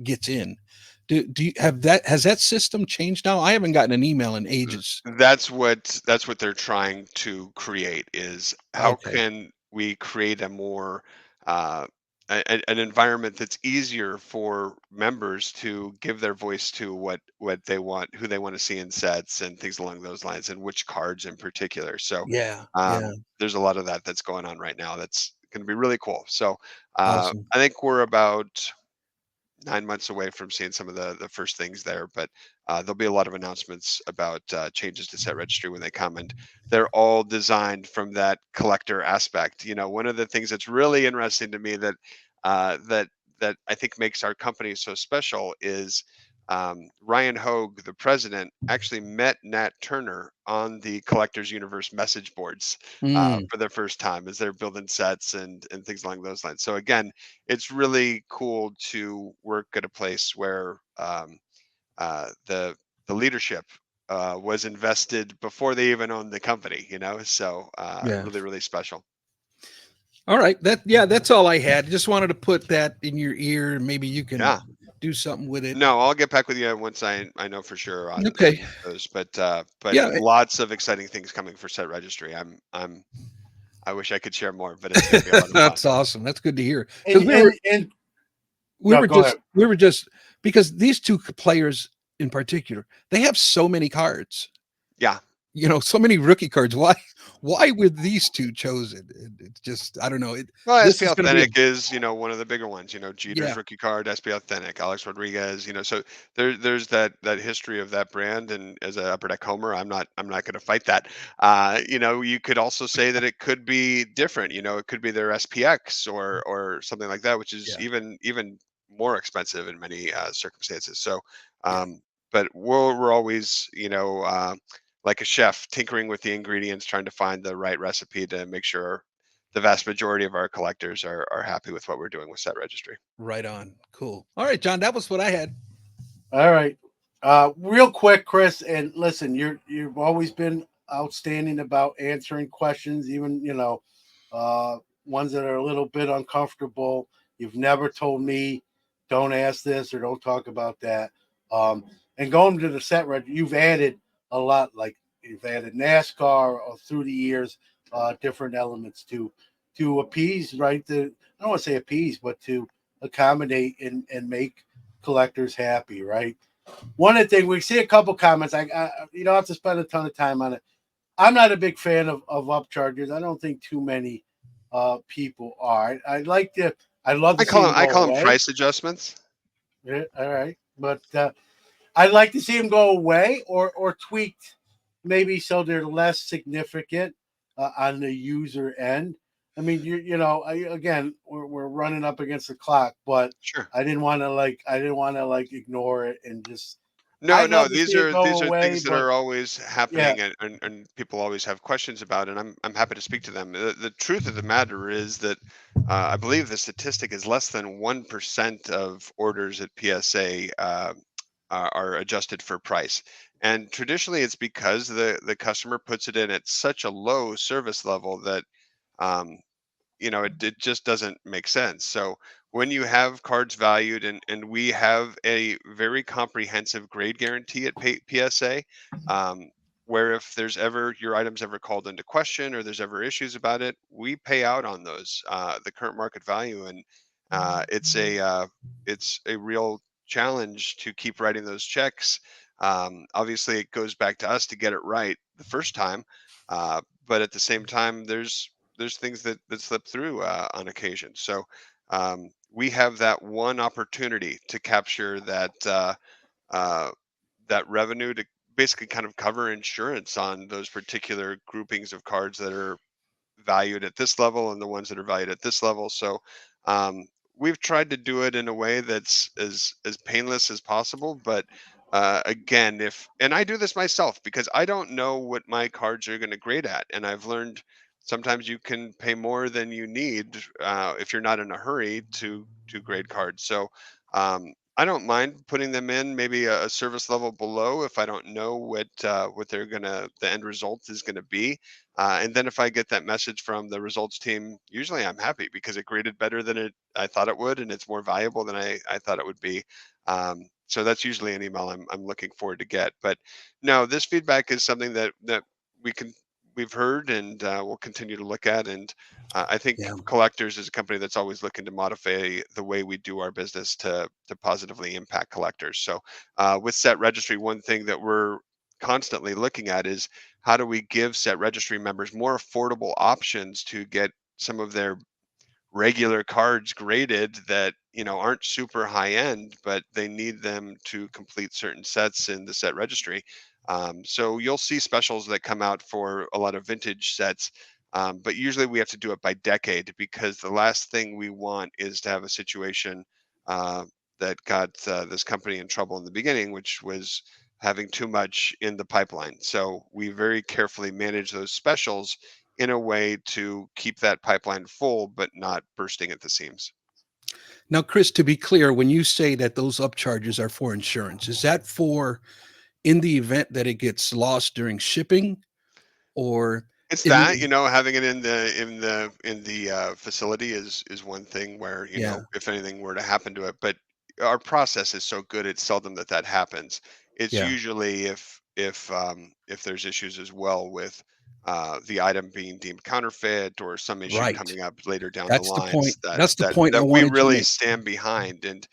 gets in. Do you have that? Has that system changed now? I haven't gotten an email in ages. That's what they're trying to create, is how Okay. can we create a more uh, an environment that's easier for members to give their voice to what they want, who they want to see in sets, and things along those lines, and which cards in particular. So Yeah. Yeah. there's a lot of that's going on right now. That's going to be really cool. So Awesome. I think we're about 9 months away from seeing some of the first things there, but there'll be a lot of announcements about changes to set registry when they come, and they're all designed from that collector aspect. One of the things that's really interesting to me that that I think makes our company so special is Ryan Hogue, the president, actually met Nat Turner on the Collectors Universe message boards Mm, for the first time as they're building sets and things along those lines. So again, it's really cool to work at a place where the leadership was invested before they even owned the company. So yeah. really special. All right. That's all I had. Just wanted to put that in your ear, and maybe you can Yeah. do something with it. No, I'll get back with you once I know for sure on Okay. those. But Yeah. lots of exciting things coming for set registry. I wish I could share more, but it's going to be a lot of fun. That's awesome. That's good to hear. And Because and no, go ahead. we were just because these two players in particular, they have so many cards. Yeah. So many rookie cards. Why were these two chosen? It's just I don't know. Well, This SP is going to be a Authentic is, one of the bigger ones. Jeter's yeah, rookie card, SP Authentic, Alex Rodriguez. So there's that history of that brand. And as an Upper Deck homer, I'm not going to fight that. You could also say that it could be different. It could be their SPX or something like that, which is yeah, even more expensive in many circumstances. So, yeah. but we're always, like a chef, tinkering with the ingredients, trying to find the right recipe to make sure the vast majority of our collectors are happy with what we're doing with set registry. Right on. Cool. All right, John. That was what I had. All right. Real quick, Chris, and listen, you've always been outstanding about answering questions, even ones that are a little bit uncomfortable. You've never told me don't ask this or don't talk about that. And going to the set register, you've added a lot. Like you've added NASCAR through the years, different elements to appease, right? I don't want to say appease, but to accommodate and make collectors happy, right? One of the things we see a couple comments. You don't have to spend a ton of time on it. I'm not a big fan of upcharges. I don't think too many people are. I'd love to see them I go call them away. price adjustments. Yeah, all right, but I'd like to see them go away or tweaked, maybe so they're less significant on the user end. I mean, again, we're running up against the clock, but Sure. I didn't want to ignore it and just. No, I'd no, love to see these it are go away, things that but are always yeah, happening, and people always have questions about, and I'm happy to speak to them. The truth of the matter is that I believe the statistic is less than 1% of orders at PSA are adjusted for price. And traditionally, it's because the customer puts it in at such a low service level that um, it just doesn't make sense. So when you have cards valued, and we have a very comprehensive grade guarantee at PSA, um, where if there's ever your items ever called into question or there's ever issues about it, we pay out on those the current market value. And it's a real challenge to keep writing those checks. Obviously it goes back to us to get it right the first time, but at the same time there's things that slip through on occasion. So we have that one opportunity to capture uh, that revenue to basically kind of cover insurance on those particular groupings of cards that are valued at this level and the ones that are valued at this level. So um, we've tried to do it in a way that's as painless as possible. But again, if and I do this myself because I don't know what my cards are going to grade at, and I've learned sometimes you can pay more than you need if you're not in a hurry to grade cards. So I don't mind putting them in maybe a service level below if I don't know what the end result is gonna be. And then if I get that message from the results team, usually I'm happy because it graded better than I thought it would, and it's more valuable than I thought it would be. So that's usually an email I'm looking forward to get. But no, this feedback is something that we can we've heard and we'll continue to look at. And I think Yeah. Collectors is a company that's always looking to modify the way we do our business to positively impact collectors. So with Set Registry, one thing that we're constantly looking at is how do we give Set Registry members more affordable options to get some of their regular cards graded that aren't super high end, but they need them to complete certain sets in the Set Registry. So you'll see specials that come out for a lot of vintage sets, but usually we have to do it by decade because the last thing we want is to have a situation uh, that got this company in trouble in the beginning, which was having too much in the pipeline. So we very carefully manage those specials in a way to keep that pipeline full but not bursting at the seams. Now, Chris, to be clear, when you say that those upcharges are for insurance, is that for in the event that it gets lost during shipping or It's in that, the having it in the facility is one thing where, yeah, if anything were to happen to it, but our process is so good, it's seldom that happens. It's yeah, usually if there's issues as well with the item being deemed counterfeit or some issue right. coming up later down the That's the point. lines that That's the that point I that we wanted to really make. stand behind. And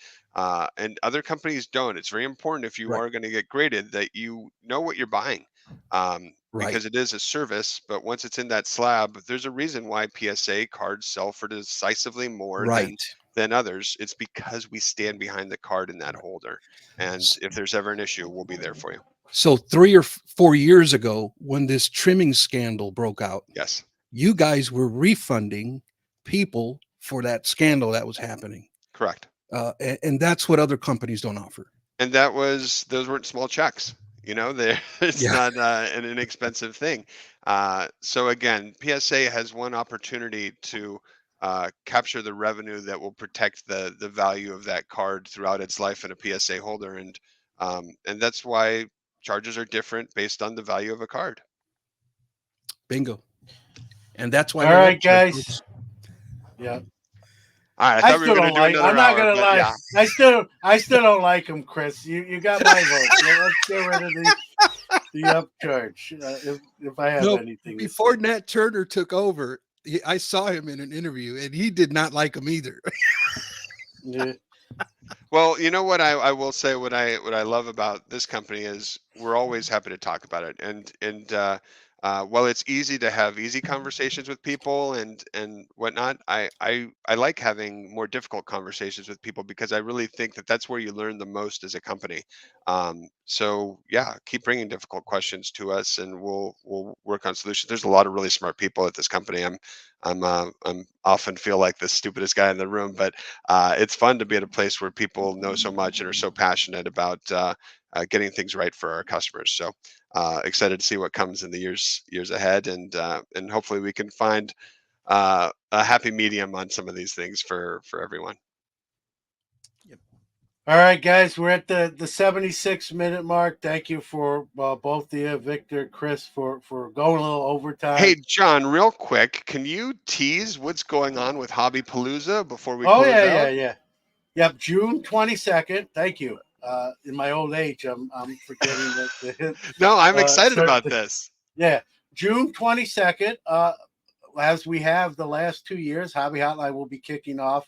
other companies don't. It's very important if you Right, are going to get graded that you know what you're buying. right, Because it is a service, but once it's in that slab, there's a reason why PSA cards sell for decisively more than right. others. It's because we stand behind the card in that holder. And if there's ever an issue, we'll be there for you. So 3 or 4 years ago, when this trimming scandal broke out, Yes, you guys were refunding people for that scandal that was happening, correct. and that's what other companies don't offer. And those weren't small checks. It's Yeah. not an inexpensive thing. So again, PSA has one opportunity to capture the revenue that will protect the value of that card throughout its life in a PSA holder, and that's why charges are different based on the value of a card. Bingo. And that's why all they're right, upcharged, guys. folks. Yeah. All right, I I thought we were still going don't to do like. another I'm not hour, gonna but lie. yeah. I still don't like him, Chris. You got my vote. So let's get rid of the upcharge. If I have No, anything to before say. Nat Turner took over, I saw him in an interview, and he did not like him either. Yeah. Well, you know what I will say, what I love about this company is we're always happy to talk about it, and while it's easy to have easy conversations with people and whatnot, I like having more difficult conversations with people because I really think that that's where you learn the most as a company. So yeah, keep bringing difficult questions to us, and we'll work on solutions. There's a lot of really smart people at this company. I'm often feel like the stupidest guy in the room, but it's fun to be at a place where people know so much and are so passionate about getting things right for our customers. So excited to see what comes in the years ahead, and hopefully we can find a happy medium on some of these things for everyone. All right, guys, we're at the 76-minute mark. Thank you for both of you, Victor, Chris, for going a little overtime. Hey, John, real quick, can you tease what's going on with Hobby Palooza before we Oh close yeah, out? yep. June 22nd. Thank you. In my old age, I'm forgetting the hit. No, I'm excited about Certain, this. yeah, June 22nd. As we have the last 2 years, Hobby Hotline will be kicking off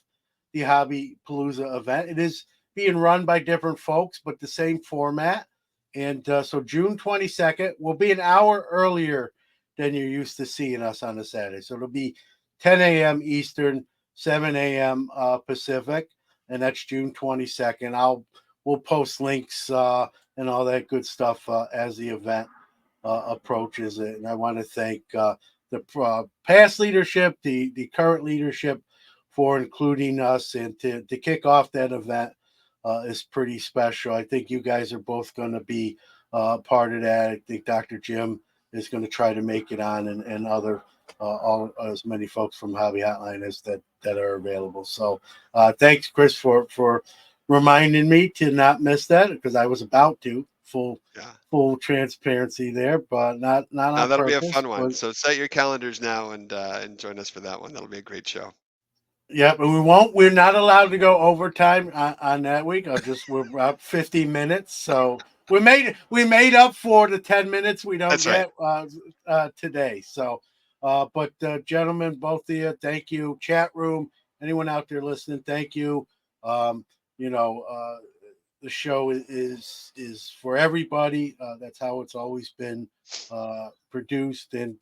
the Hobby Palooza event. It is being run by different folks, but the same format. And so June 22nd will be an hour earlier than you're used to seeing us on a Saturday. So it'll be 10 a.m. Eastern, 7 a.m. Pacific, and that's June 22nd. We'll post links and all that good stuff as the event approaches it. And I want to thank the past leadership, the current leadership for including us, and to kick off that event is pretty special. I think you guys are both going to be part of that. I think Dr. Jim is going to try to make it on, and other all as many folks from Hobby Hotline as that are available. So thanks, Chris, for reminding me to not miss that, because I was about to. Yeah. Full transparency there, but not Now on that'll be a purpose. fun one. But So set your calendars now and join us for that one. That'll be a great show. yeah, but we're not allowed to go overtime on that week. We're up 50 minutes, so we made up for the 10 minutes we don't That's right. get today. So, but gentlemen, both of you, thank you. Chat room, anyone out there listening, thank you. Um, you know, the show is for everybody. That's how it's always been produced, and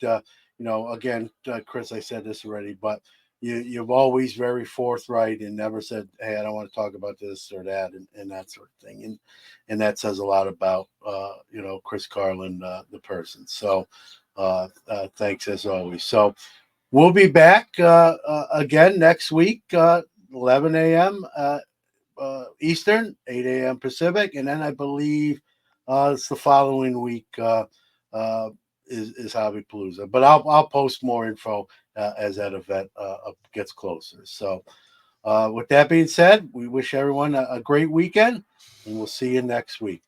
again, Chris, I said this already, but you've always very forthright and never said, hey, I don't want to talk about this or that, and that sort of thing, and that says a lot about Chris Carlin, the person. So thanks as always. So we'll be back again next week, 11 a.m. Eastern, 8 a.m. Pacific, and then I believe it's the following week is Hobby Palooza. But I'll post more info as that event gets closer. So with that being said, we wish everyone a great weekend, and we'll see you next week.